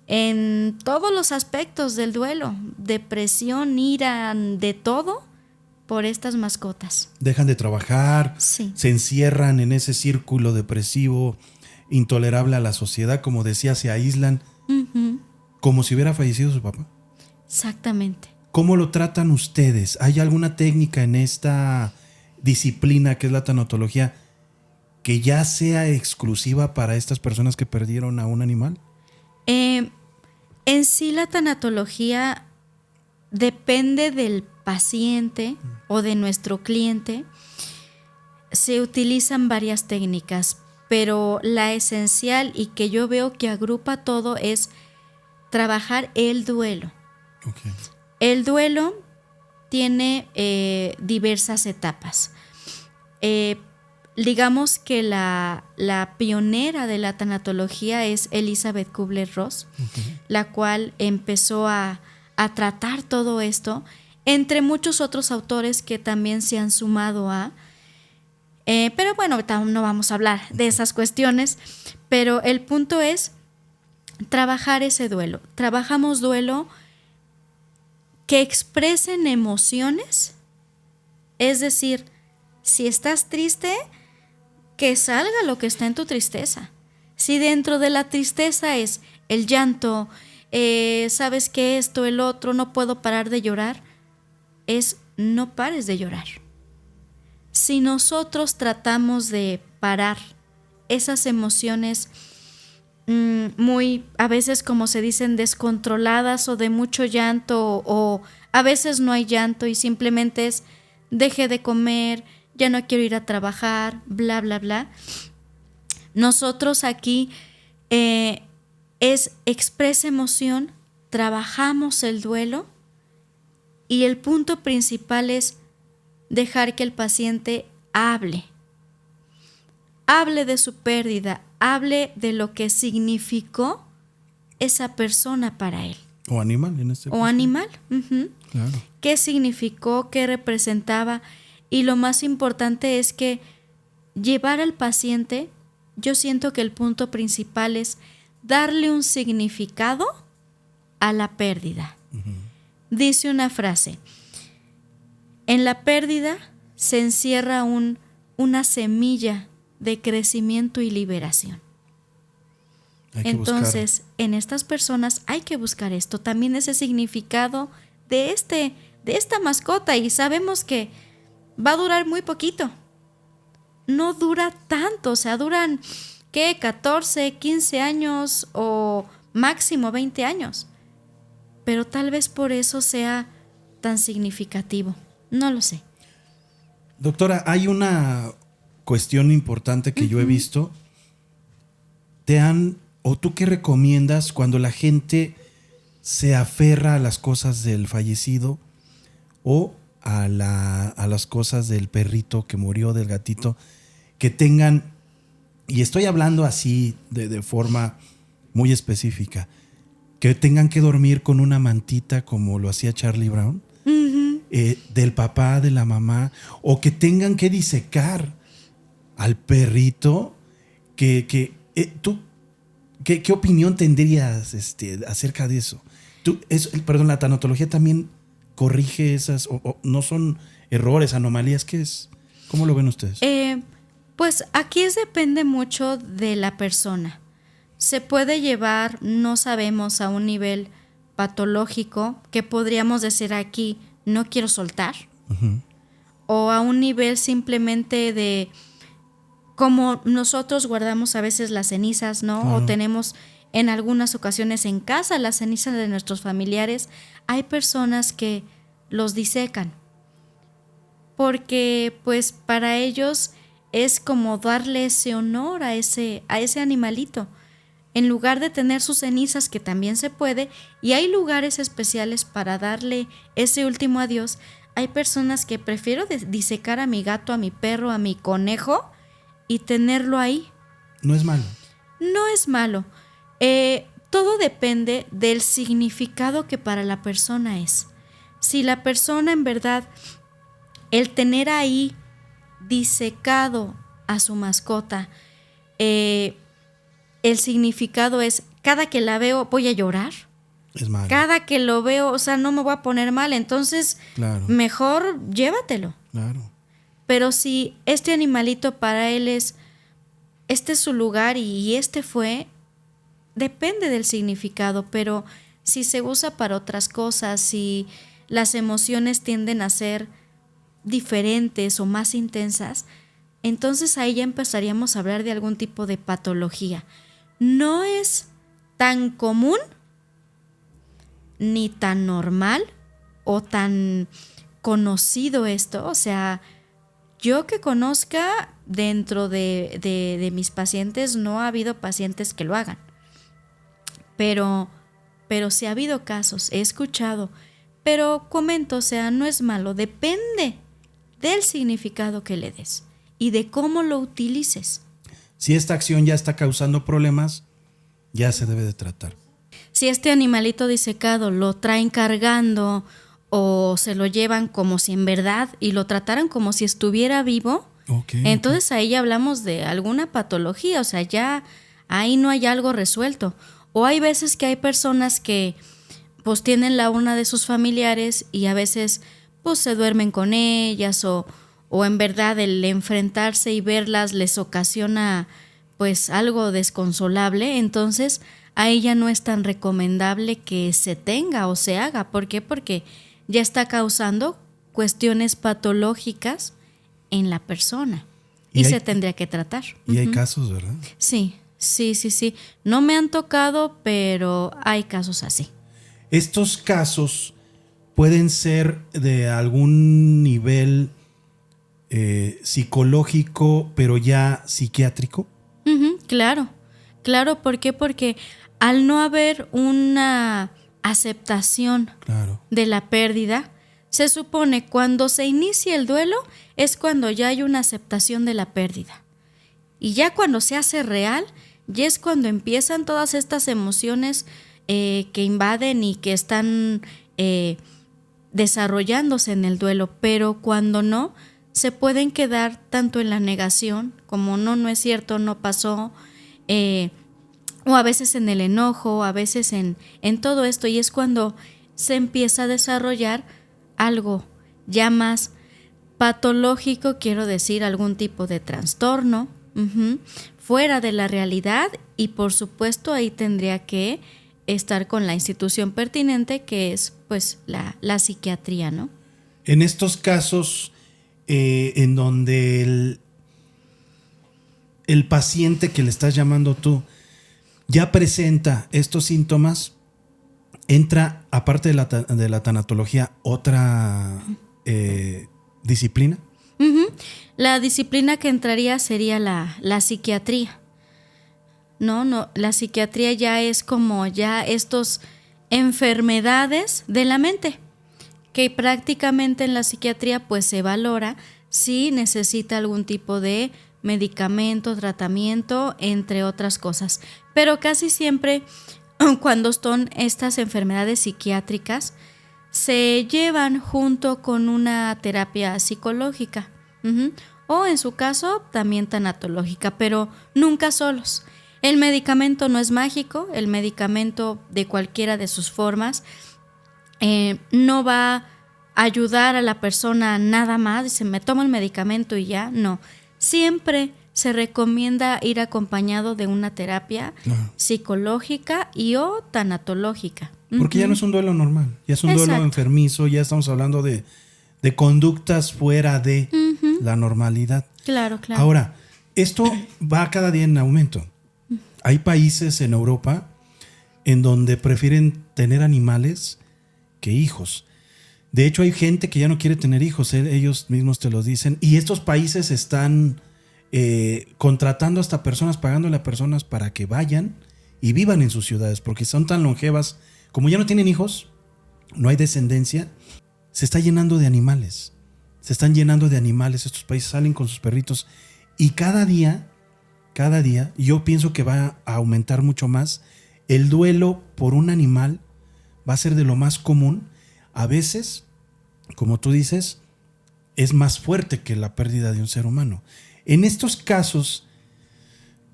en todos los aspectos del duelo, depresión, ira, de todo, por estas mascotas. Dejan de trabajar, sí, se encierran en ese círculo depresivo, intolerable a la sociedad, como decía, se aíslan, uh-huh, como si hubiera fallecido su papá. Exactamente. ¿Cómo lo tratan ustedes? ¿Hay alguna técnica en esta disciplina que es la tanatología que ya sea exclusiva para estas personas que perdieron a un animal? En sí, la tanatología depende del paciente o de nuestro cliente. Se utilizan varias técnicas, pero la esencial y que yo veo que agrupa todo es trabajar el duelo. Okay. El duelo tiene diversas etapas. Digamos que la pionera de la tanatología es Elizabeth Kubler-Ross, uh-huh, la cual empezó a tratar todo esto, entre muchos otros autores que también se han sumado a... pero bueno, no vamos a hablar de esas cuestiones, pero el punto es trabajar ese duelo. Trabajamos duelo que expresen emociones, es decir, si estás triste, que salga lo que está en tu tristeza. Si dentro de la tristeza es el llanto, sabes que esto, el otro, no puedo parar de llorar, es no pares de llorar. Si nosotros tratamos de parar esas emociones muy, a veces como se dicen, descontroladas o de mucho llanto, o a veces no hay llanto y simplemente es dejé de comer, ya no quiero ir a trabajar, bla, bla, bla. Nosotros aquí es expresa emoción, trabajamos el duelo, y el punto principal es dejar que el paciente hable de su pérdida, hable de lo que significó esa persona para él. O animal en este caso. O animal. Uh-huh. Claro. ¿Qué significó? ¿Qué representaba? Y lo más importante es que llevar al paciente, yo siento que el punto principal es darle un significado a la pérdida. Uh-huh. Dice una frase, en la pérdida se encierra una semilla de crecimiento y liberación. Entonces, en estas personas hay que buscar esto, también ese significado de esta mascota, y sabemos que va a durar muy poquito. No dura tanto, o sea, duran, ¿qué? 14, 15 años o máximo 20 años. Pero tal vez por eso sea tan significativo. No lo sé. Doctora, hay una cuestión importante que yo he visto. ¿O tú qué recomiendas cuando la gente se aferra a las cosas del fallecido o a las cosas del perrito que murió, del gatito, que tengan, y estoy hablando así de forma muy específica, que tengan que dormir con una mantita como lo hacía Charlie Brown, del papá, de la mamá, o que tengan que disecar al perrito, tú, ¿qué opinión tendrías acerca de eso? Perdón, la tanatología también corrige esas, o no son errores, anomalías, ¿qué es? ¿Cómo lo ven ustedes? Pues aquí depende mucho de la persona. Se puede llevar, no sabemos, a un nivel patológico, que podríamos decir aquí, no quiero soltar, o a un nivel simplemente de, como nosotros guardamos a veces las cenizas, ¿no? O tenemos en algunas ocasiones en casa las cenizas de nuestros familiares. Hay personas que los disecan porque pues para ellos es como darle ese honor a ese animalito. En lugar de tener sus cenizas, que también se puede, y hay lugares especiales para darle ese último adiós, hay personas que prefiero disecar a mi gato, a mi perro, a mi conejo y tenerlo ahí. No es malo. No es malo. Todo depende del significado que para la persona es. Si la persona en verdad, el tener ahí disecado a su mascota, el significado es, cada que la veo voy a llorar. Es malo. Cada que lo veo, o sea, no me voy a poner mal, entonces mejor llévatelo. Claro. Pero si este animalito para él es, este es su lugar y este fue, depende del significado, pero si se usa para otras cosas, si las emociones tienden a ser diferentes o más intensas, entonces ahí ya empezaríamos a hablar de algún tipo de patología. No es tan común ni tan normal o tan conocido esto, o sea, yo que conozca dentro de mis pacientes no ha habido pacientes que lo hagan, pero sí ha habido casos, he escuchado, pero comento, o sea, no es malo, depende del significado que le des y de cómo lo utilices. Si esta acción ya está causando problemas, ya se debe de tratar. Si este animalito disecado lo traen cargando o se lo llevan como si en verdad y lo trataran como si estuviera vivo, entonces ahí ya hablamos de alguna patología, o sea, ya ahí no hay algo resuelto. O hay veces que hay personas que pues tienen la urna de sus familiares y a veces pues se duermen con ellas o en verdad el enfrentarse y verlas les ocasiona pues algo desconsolable, entonces ahí ya no es tan recomendable que se tenga o se haga. ¿Por qué? Porque ya está causando cuestiones patológicas en la persona y se tendría que tratar. Y hay casos, ¿verdad? Sí. No me han tocado, pero hay casos así. Estos casos pueden ser de algún nivel psicológico, pero ya psiquiátrico. Claro, ¿por qué? Porque al no haber una aceptación de la pérdida, se supone cuando se inicia el duelo es cuando ya hay una aceptación de la pérdida. Y ya cuando se hace real, ya es cuando empiezan todas estas emociones que invaden y que están desarrollándose en el duelo, pero cuando no, se pueden quedar tanto en la negación como no es cierto, no pasó, o a veces en el enojo, a veces en todo esto, y es cuando se empieza a desarrollar algo ya más patológico, quiero decir, algún tipo de trastorno fuera de la realidad, y por supuesto ahí tendría que estar con la institución pertinente, que es pues la psiquiatría, ¿no? En estos casos en donde el paciente que le estás llamando tú ya presenta estos síntomas, entra, aparte de la tanatología, otra disciplina. Uh-huh. La disciplina que entraría sería la psiquiatría. No, la psiquiatría ya es como ya estos enfermedades de la mente, que prácticamente en la psiquiatría pues se valora si necesita algún tipo de medicamento, tratamiento, entre otras cosas. Pero casi siempre cuando son estas enfermedades psiquiátricas se llevan junto con una terapia psicológica, uh-huh, o en su caso también tanatológica, pero nunca solos. El medicamento no es mágico, el medicamento de cualquiera de sus formas no va a ayudar a la persona nada más, dice me tomo el medicamento y ya, no. Siempre se recomienda ir acompañado de una terapia psicológica y o tanatológica. Porque ya no es un duelo normal, ya es un duelo enfermizo, ya estamos hablando de conductas fuera de la normalidad. Claro, claro. Ahora, esto va cada día en aumento. Hay países en Europa en donde prefieren tener animales que hijos. De hecho, hay gente que ya no quiere tener hijos, ellos mismos te lo dicen. Y estos países están contratando hasta personas, pagándole a personas para que vayan y vivan en sus ciudades, porque son tan longevas. Como ya no tienen hijos, no hay descendencia, se está llenando de animales. Se están llenando de animales. Estos países salen con sus perritos y cada día, yo pienso que va a aumentar mucho más. El duelo por un animal va a ser de lo más común. A veces, como tú dices, es más fuerte que la pérdida de un ser humano. En estos casos,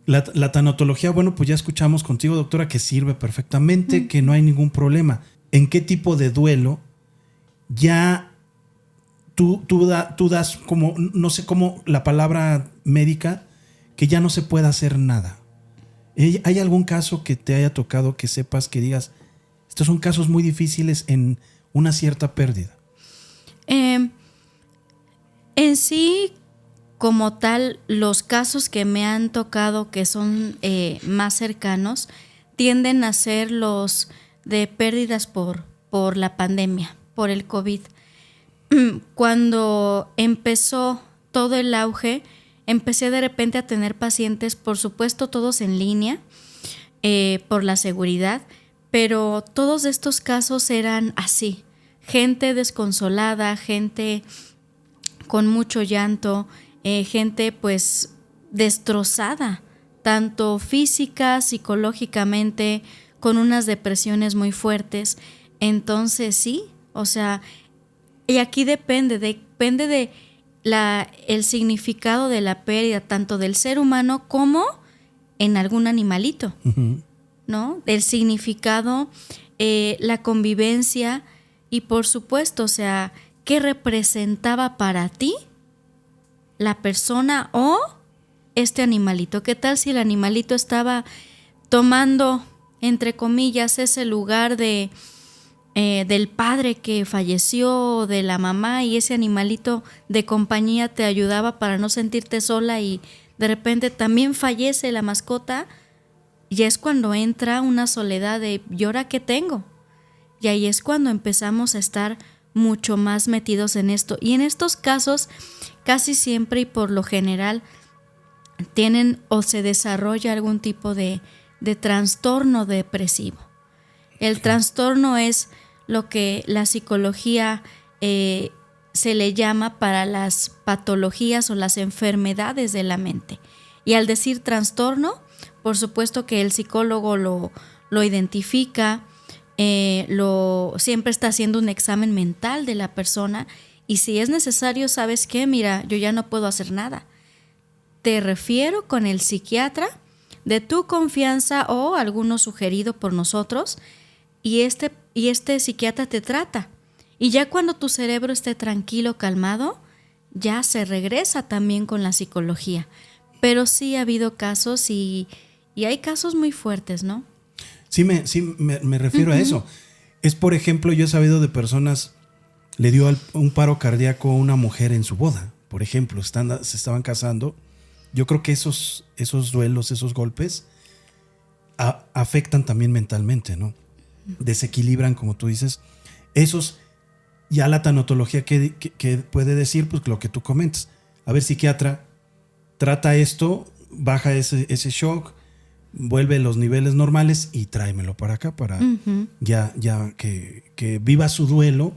la tanatología, bueno, pues ya escuchamos contigo, doctora, que sirve perfectamente, que no hay ningún problema. ¿En qué tipo de duelo ya tú das como, no sé cómo la palabra médica, que ya no se puede hacer nada? ¿Hay algún caso que te haya tocado que sepas que digas, estos son casos muy difíciles en una cierta pérdida? En sí, como tal, los casos que me han tocado que son más cercanos tienden a ser los de pérdidas por la pandemia, por el COVID. Cuando empezó todo el auge, empecé de repente a tener pacientes, por supuesto todos en línea, por la seguridad, pero todos estos casos eran así, gente desconsolada, gente con mucho llanto, gente pues destrozada, tanto física, psicológicamente, con unas depresiones muy fuertes. Entonces sí, o sea, y aquí depende de el significado de la pérdida, tanto del ser humano como en algún animalito, ¿no? El significado, la convivencia y por supuesto, o sea, ¿qué representaba para ti la persona o este animalito? ¿Qué tal si el animalito estaba tomando, entre comillas, ese lugar del padre que falleció, de la mamá, y ese animalito de compañía te ayudaba para no sentirte sola y de repente también fallece la mascota? Y es cuando entra una soledad de ¿y ahora qué tengo? Y ahí es cuando empezamos a estar mucho más metidos en esto. Y en estos casos, casi siempre y por lo general, tienen o se desarrolla algún tipo de trastorno depresivo. El trastorno es lo que la psicología se le llama para las patologías o las enfermedades de la mente. Y al decir trastorno, por supuesto que el psicólogo lo identifica, siempre está haciendo un examen mental de la persona y si es necesario, ¿sabes qué? Mira, yo ya no puedo hacer nada. Te refiero con el psiquiatra de tu confianza o alguno sugerido por nosotros y este psiquiatra te trata. Y ya cuando tu cerebro esté tranquilo, calmado, ya se regresa también con la psicología. pero sí ha habido casos y hay casos muy fuertes, ¿no? Sí, me refiero a eso. Es, por ejemplo, yo he sabido de personas, le dio un paro cardíaco a una mujer en su boda, por ejemplo, se estaban casando. Yo creo que esos duelos, esos golpes, afectan también mentalmente, ¿no? Desequilibran, como tú dices. Esos, ya la tanatología que puede decir, pues lo que tú comentas. A ver, psiquiatra, trata esto, baja ese shock, vuelve los niveles normales y tráemelo para acá para ya que viva su duelo,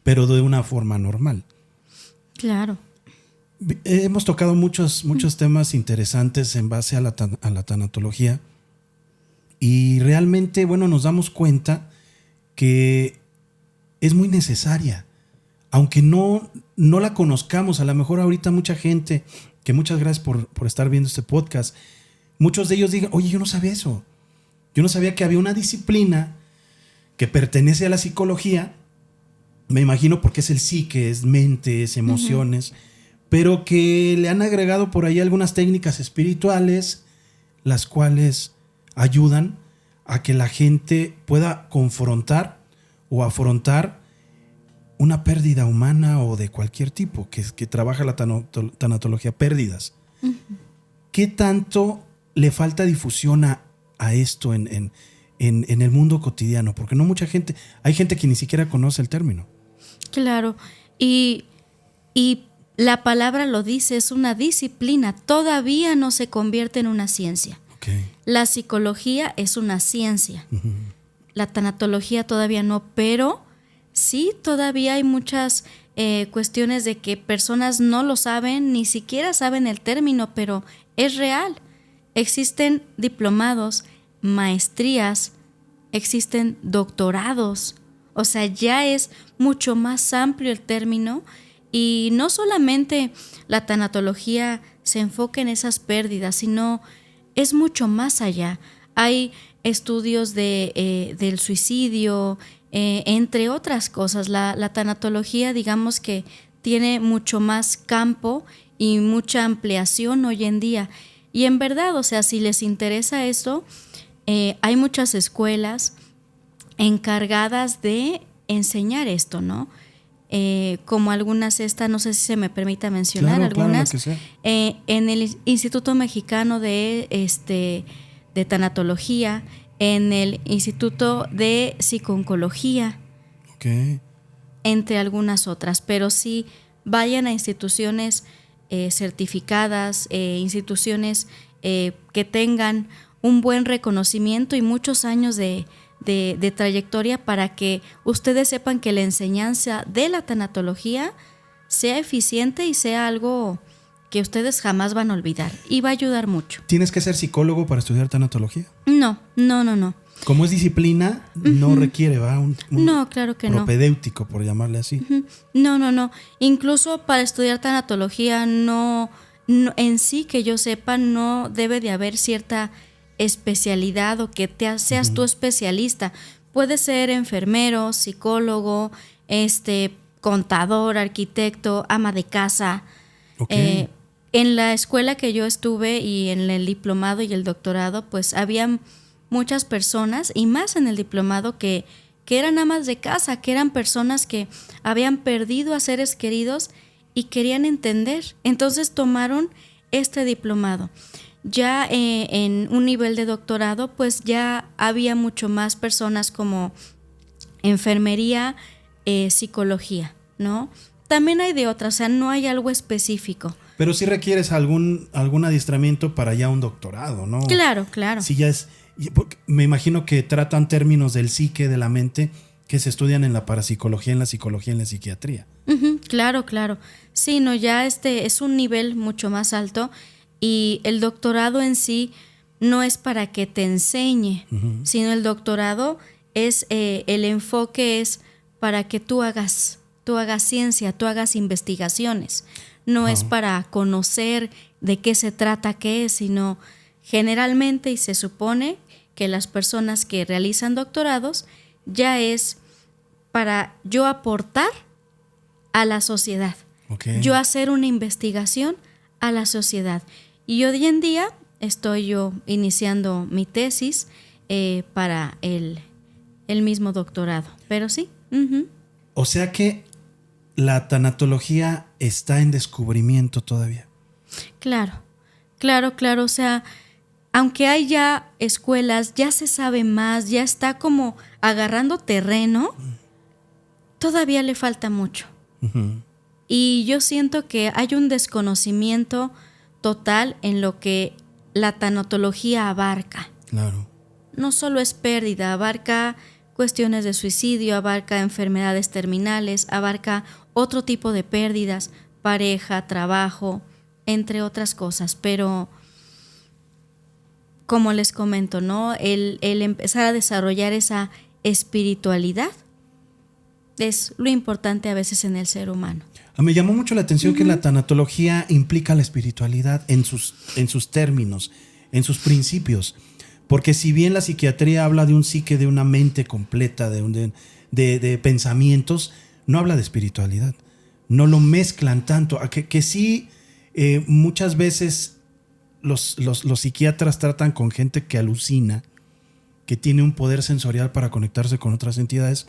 pero de una forma normal. Claro. Hemos tocado muchos temas interesantes en base a la tanatología y realmente, bueno, nos damos cuenta que es muy necesaria. Aunque no la conozcamos, a lo mejor ahorita mucha gente, que muchas gracias por estar viendo este podcast, muchos de ellos digan, oye, yo no sabía eso. Yo no sabía que había una disciplina que pertenece a la psicología, me imagino porque es el psique, es mente, es emociones, pero que le han agregado por ahí algunas técnicas espirituales, las cuales ayudan a que la gente pueda confrontar o afrontar una pérdida humana o de cualquier tipo, que trabaja la tanatología, pérdidas. ¿Qué tanto le falta difusión a esto en el mundo cotidiano? Porque no mucha gente, hay gente que ni siquiera conoce el término. Claro, y la palabra lo dice, es una disciplina, todavía no se convierte en una ciencia. Okay. La psicología es una ciencia, la tanatología todavía no, pero sí todavía hay muchas cuestiones de que personas no lo saben, ni siquiera saben el término, pero es real. Existen diplomados, maestrías, existen doctorados, o sea, ya es mucho más amplio el término y no solamente la tanatología se enfoca en esas pérdidas, sino es mucho más allá. Hay estudios del suicidio, entre otras cosas. La tanatología, digamos que tiene mucho más campo y mucha ampliación hoy en día. Y en verdad, o sea, si les interesa esto, hay muchas escuelas encargadas de enseñar esto, ¿no? Como algunas no sé si se me permita mencionar, claro, algunas. Claro, que sea. En el Instituto Mexicano de Tanatología, en el Instituto de Psico-Oncología, entre algunas otras, pero sí vayan a instituciones certificadas, instituciones que tengan un buen reconocimiento y muchos años de trayectoria para que ustedes sepan que la enseñanza de la tanatología sea eficiente y sea algo que ustedes jamás van a olvidar y va a ayudar mucho. ¿Tienes que ser psicólogo para estudiar tanatología? No. Como es disciplina, no requiere, ¿va? No, claro que propedéutico, por llamarle así. No. Incluso para estudiar tanatología, no en sí que yo sepa, no debe de haber cierta especialidad o que seas tú especialista. Puedes ser enfermero, psicólogo, contador, arquitecto, ama de casa. Okay. En la escuela que yo estuve y en el diplomado y el doctorado, pues había muchas personas, y más en el diplomado, que eran amas de casa, que eran personas que habían perdido a seres queridos y querían entender. Entonces tomaron este diplomado. Ya en un nivel de doctorado, pues ya había mucho más personas como enfermería, psicología, ¿no? También hay de otras, o sea, no hay algo específico. Pero sí requieres algún adiestramiento para ya un doctorado, ¿no? Claro. Si ya es, me imagino que tratan términos del psique, de la mente, que se estudian en la parapsicología, en la psicología, en la psiquiatría. Claro. Sí, no, ya es un nivel mucho más alto y el doctorado en sí no es para que te enseñe, sino el doctorado es, el enfoque es para que tú hagas ciencia, tú hagas investigaciones. No es para conocer de qué se trata, qué es, sino generalmente, y se supone que las personas que realizan doctorados ya es para yo aportar a la sociedad, yo hacer una investigación a la sociedad. Y hoy en día estoy yo iniciando mi tesis para el mismo doctorado. Pero sí. Uh-huh. O sea que la tanatología está en descubrimiento todavía. Claro. O sea, aunque hay ya escuelas, ya se sabe más, ya está como agarrando terreno, todavía le falta mucho. Uh-huh. Y yo siento que hay un desconocimiento total en lo que la tanatología abarca. Claro. No solo es pérdida, abarca cuestiones de suicidio, abarca enfermedades terminales, abarca otro tipo de pérdidas, pareja, trabajo, entre otras cosas. Pero, como les comento, ¿no? El empezar a desarrollar esa espiritualidad es lo importante a veces en el ser humano. Me llamó mucho la atención que la tanatología implica la espiritualidad en sus términos, en sus principios. Porque si bien la psiquiatría habla de un psique, de una mente completa, de pensamientos, no habla de espiritualidad. No lo mezclan tanto. Que sí, muchas veces los psiquiatras tratan con gente que alucina, que tiene un poder sensorial para conectarse con otras entidades.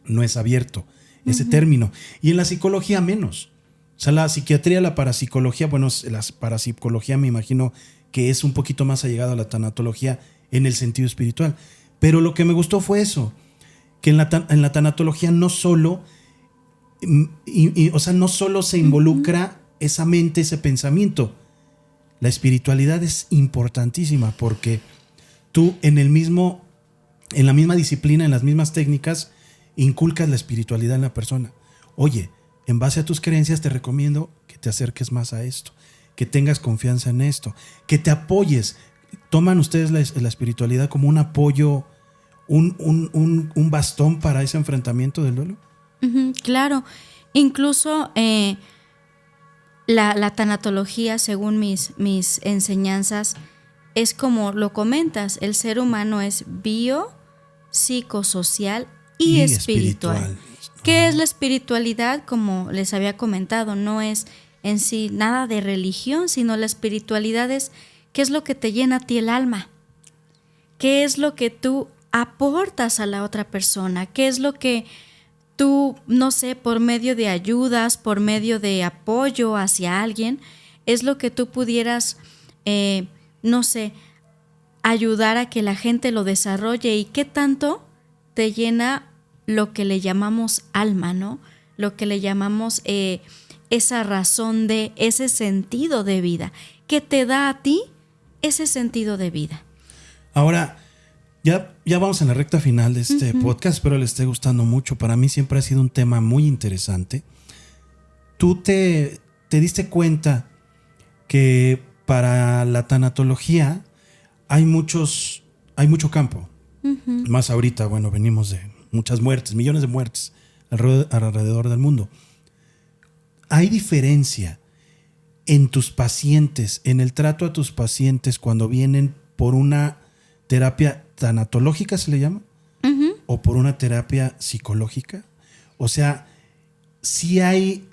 No es abierto ese término. Y en la psicología menos. O sea, la psiquiatría, la parapsicología, bueno, la parapsicología me imagino que es un poquito más allegado a la tanatología en el sentido espiritual. Pero lo que me gustó fue eso, que en la tanatología no solo, no solo se involucra esa mente, ese pensamiento. La espiritualidad es importantísima porque tú en la misma disciplina, en las mismas técnicas, inculcas la espiritualidad en la persona. Oye, en base a tus creencias te recomiendo que te acerques más a esto, que tengas confianza en esto, que te apoyes. ¿Toman ustedes la espiritualidad como un apoyo, un bastón para ese enfrentamiento del duelo? Claro. Incluso la tanatología, según mis enseñanzas, es como lo comentas, el ser humano es bio, psicosocial y espiritual. ¿Qué es la espiritualidad? Como les había comentado, no es en sí nada de religión, sino la espiritualidad es qué es lo que te llena a ti el alma, qué es lo que tú aportas a la otra persona, qué es lo que tú, no sé, por medio de ayudas, por medio de apoyo hacia alguien, es lo que tú pudieras, no sé, ayudar a que la gente lo desarrolle y qué tanto te llena lo que le llamamos alma, ¿no? Lo que le llamamos esa razón de, ese sentido de vida, que te da a ti ese sentido de vida. Ahora, ya vamos en la recta final de este podcast, espero les esté gustando mucho. Para mí siempre ha sido un tema muy interesante. ¿Tú te diste cuenta que para la tanatología hay mucho campo? Más ahorita, bueno, venimos de muchas muertes, millones de muertes alrededor del mundo. ¿Hay diferencia en tus pacientes, en el trato a tus pacientes cuando vienen por una terapia tanatológica, se le llama? ¿O por una terapia psicológica? O sea, si hay...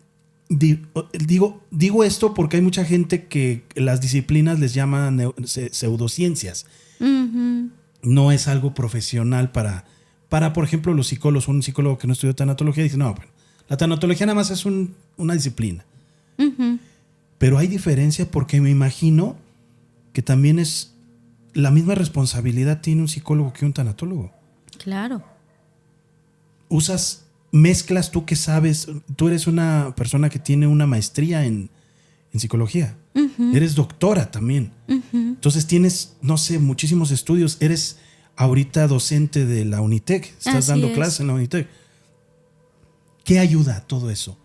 Digo esto porque hay mucha gente que las disciplinas les llaman pseudociencias. No es algo profesional para, por ejemplo, los psicólogos. Un psicólogo que no estudió tanatología dice, no, bueno, la tanatología nada más es una disciplina. Pero hay diferencia porque me imagino que también es la misma responsabilidad tiene un psicólogo que un tanatólogo. Claro. Mezclas tú que sabes, tú eres una persona que tiene una maestría en psicología. Eres doctora también. Entonces tienes, no sé, muchísimos estudios. Eres ahorita docente de la Unitec. Estás dando clases en la Unitec. ¿Qué ayuda a todo eso?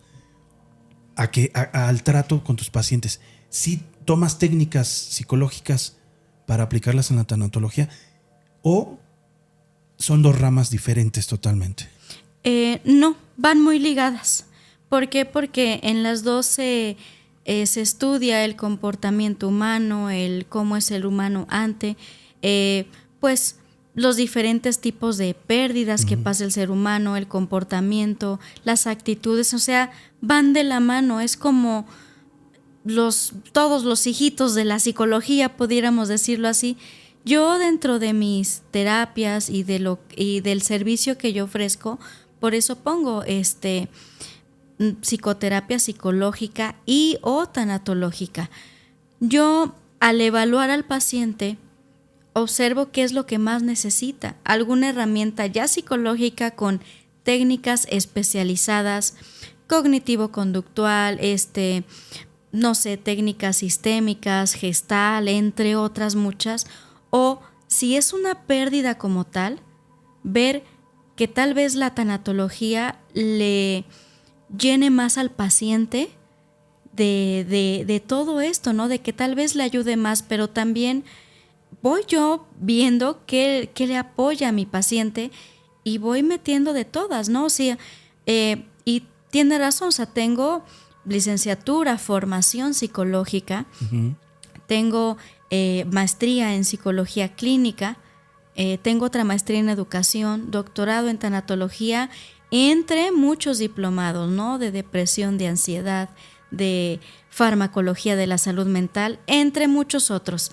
Al trato con tus pacientes. ¿Sí tomas técnicas psicológicas para aplicarlas en la tanatología o son dos ramas diferentes totalmente? No, van muy ligadas. ¿Por qué? Porque en las dos se estudia el comportamiento humano, el cómo es el humano ante, pues los diferentes tipos de pérdidas que pasa el ser humano, el comportamiento, las actitudes, o sea, van de la mano. Es como todos los hijitos de la psicología, pudiéramos decirlo así. Yo dentro de mis terapias y del servicio que yo ofrezco, por eso pongo psicoterapia psicológica y o tanatológica. Yo, al evaluar al paciente, observo qué es lo que más necesita. Alguna herramienta ya psicológica con técnicas especializadas, cognitivo-conductual, no sé, técnicas sistémicas, gestal, entre otras muchas. O si es una pérdida como tal, ver que tal vez la tanatología le llene más al paciente de todo esto, ¿no? De que tal vez le ayude más, pero también voy yo viendo qué le apoya a mi paciente y voy metiendo de todas, ¿no? O sea, y tiene razón, o sea, tengo licenciatura, formación psicológica, tengo maestría en psicología clínica, tengo otra maestría en educación, doctorado en tanatología, entre muchos diplomados, ¿no? De depresión, de ansiedad, de farmacología de la salud mental, entre muchos otros.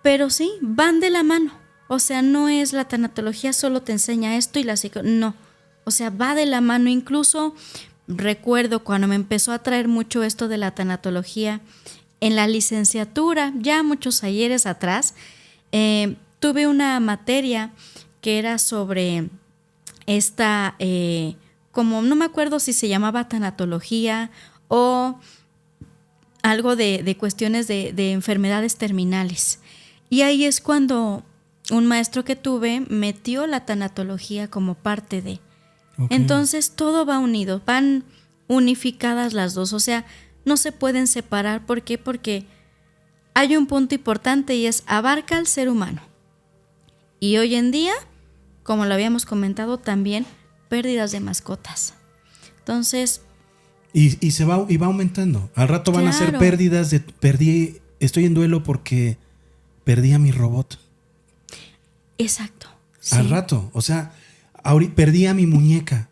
Pero sí, van de la mano. O sea, no es la tanatología solo te enseña esto y la psicología, no. O sea, va de la mano. Incluso recuerdo cuando me empezó a traer mucho esto de la tanatología, en la licenciatura, ya muchos ayeres atrás, tuve una materia que era sobre esta, como no me acuerdo si se llamaba tanatología o algo de cuestiones de enfermedades terminales. Y ahí es cuando un maestro que tuve metió la tanatología como parte de. Okay. Entonces todo va unido, van unificadas las dos, o sea, no se pueden separar. ¿Por qué? Porque hay un punto importante y es abarca al ser humano. Y hoy en día, como lo habíamos comentado también, pérdidas de mascotas. Entonces... Y va aumentando. Al rato van a ser pérdidas de... Estoy en duelo porque perdí a mi robot. Exacto. Sí. Al rato, o sea, perdí a mi muñeca.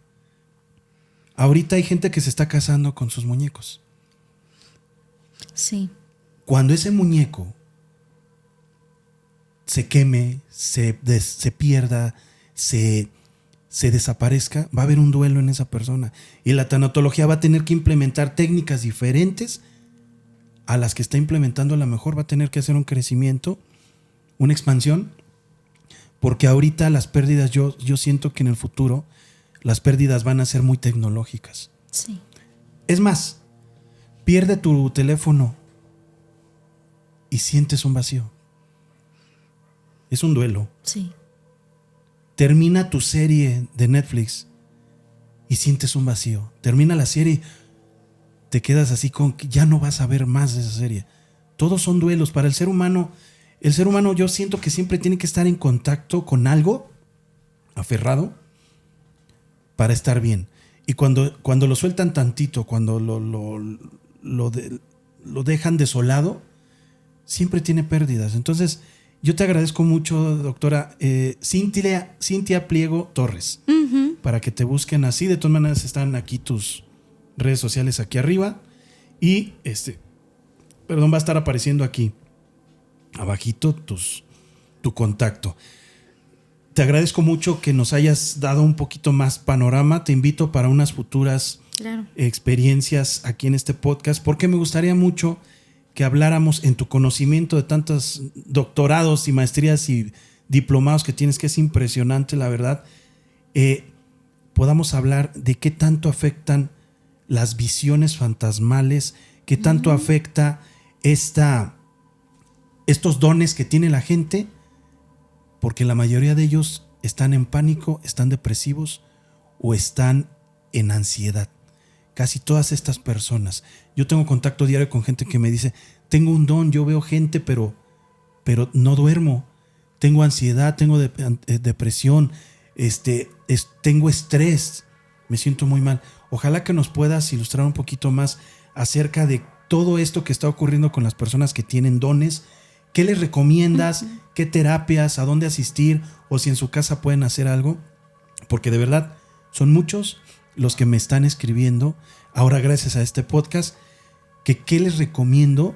Ahorita hay gente que se está casando con sus muñecos. Sí. Cuando ese muñeco se queme, se pierda, se desaparezca, va a haber un duelo en esa persona. Y la tanatología va a tener que implementar técnicas diferentes a las que está implementando. A lo mejor va a tener que hacer un crecimiento, una expansión, porque ahorita las pérdidas, yo siento que en el futuro las pérdidas van a ser muy tecnológicas. Sí. Es más, pierde tu teléfono y sientes un vacío. Es un duelo. Sí. Termina tu serie de Netflix y sientes un vacío. Termina la serie y te quedas así con que ya no vas a ver más de esa serie. Todos son duelos. Para el ser humano, yo siento que siempre tiene que estar en contacto con algo, aferrado, para estar bien. Y cuando lo sueltan tantito, cuando lo dejan desolado, siempre tiene pérdidas. Entonces, yo te agradezco mucho, doctora Cintia Pliego Torres, para que te busquen así. De todas maneras, están aquí tus redes sociales aquí arriba. Y va a estar apareciendo aquí abajito tu contacto. Te agradezco mucho que nos hayas dado un poquito más panorama. Te invito para unas futuras experiencias aquí en este podcast, porque me gustaría mucho que habláramos en tu conocimiento de tantos doctorados y maestrías y diplomados que tienes, que es impresionante, la verdad. Podamos hablar de qué tanto afectan las visiones fantasmales, qué tanto afecta estos dones que tiene la gente, porque la mayoría de ellos están en pánico, están depresivos o están en ansiedad. Casi todas estas personas. Yo tengo contacto diario con gente que me dice, tengo un don, yo veo gente, pero no duermo. Tengo ansiedad, tengo depresión, tengo estrés, me siento muy mal. Ojalá que nos puedas ilustrar un poquito más acerca de todo esto que está ocurriendo con las personas que tienen dones. ¿Qué les recomiendas? ¿Qué terapias? ¿A dónde asistir? O si en su casa pueden hacer algo. Porque de verdad son muchos los que me están escribiendo ahora gracias a este podcast ¿qué les recomiendo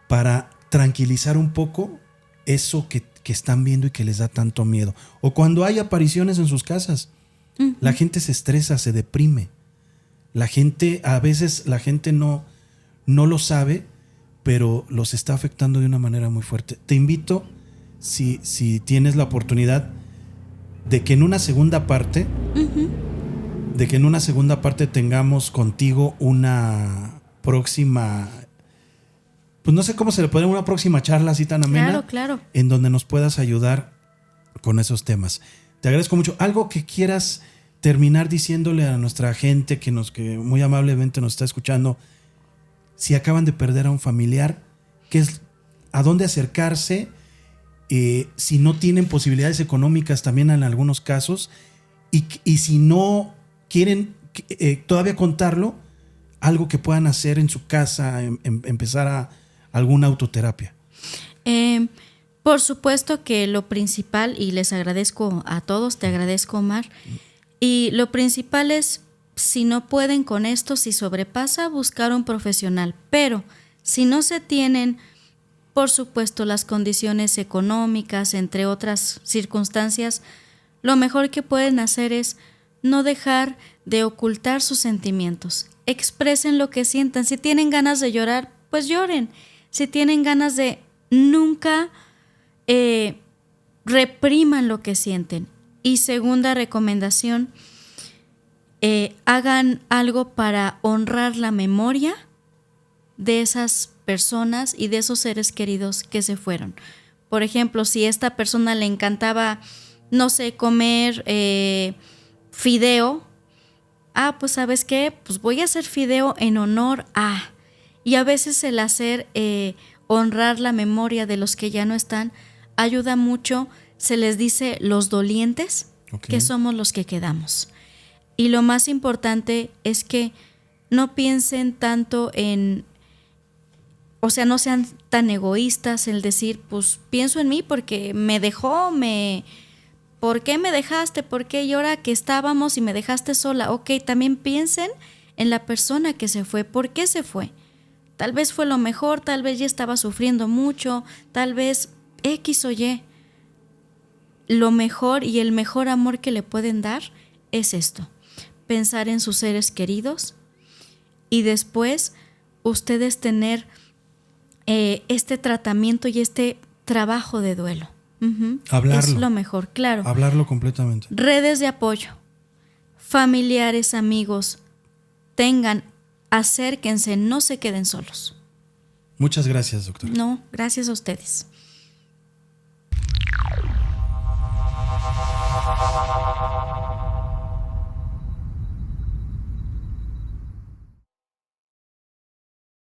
para tranquilizar un poco eso que están viendo y que les da tanto miedo? O cuando hay apariciones en sus casas, la gente se estresa, se deprime. A veces la gente no lo sabe, pero los está afectando de una manera muy fuerte. Te invito, si tienes la oportunidad, de que en una segunda parte, tengamos contigo una próxima, pues no sé cómo se le puede, una próxima charla así tan amena, Claro. en donde nos puedas ayudar con esos temas. Te agradezco mucho. ¿Algo que quieras terminar diciéndole a nuestra gente que muy amablemente nos está escuchando, si acaban de perder a un familiar, a dónde acercarse, si no tienen posibilidades económicas también en algunos casos, y si no quieren todavía contarlo, algo que puedan hacer en su casa, empezar alguna autoterapia? Por supuesto que lo principal, y les agradezco a todos, te agradezco, Omar, y lo principal es, si no pueden con esto, si sobrepasa, buscar un profesional. Pero si no se tienen, por supuesto, las condiciones económicas, entre otras circunstancias, lo mejor que pueden hacer es no dejar de ocultar sus sentimientos. Expresen lo que sientan. Si tienen ganas de llorar, pues lloren. Si tienen ganas de, nunca repriman lo que sienten. Y segunda recomendación, hagan algo para honrar la memoria de esas personas y de esos seres queridos que se fueron. Por ejemplo, si a esta persona le encantaba, no sé, comer fideo, pues ¿sabes qué? Pues voy a hacer fideo en honor a... Y a veces el hacer, honrar la memoria de los que ya no están, ayuda mucho. Se les dice los dolientes, que somos los que quedamos. Y lo más importante es que no piensen tanto en, o sea, no sean tan egoístas el decir, pues pienso en mí porque me dejó, ¿por qué me dejaste? ¿Por qué? Y ahora que estábamos y me dejaste sola. Ok, también piensen en la persona que se fue. ¿Por qué se fue? Tal vez fue lo mejor, tal vez ya estaba sufriendo mucho, tal vez X o Y. Lo mejor y el mejor amor que le pueden dar es esto, pensar en sus seres queridos y después ustedes tener este tratamiento y este trabajo de duelo. Hablarlo. Es lo mejor, claro. Hablarlo completamente. Redes de apoyo, familiares, amigos, acérquense, no se queden solos. Muchas gracias, doctora. No, gracias a ustedes.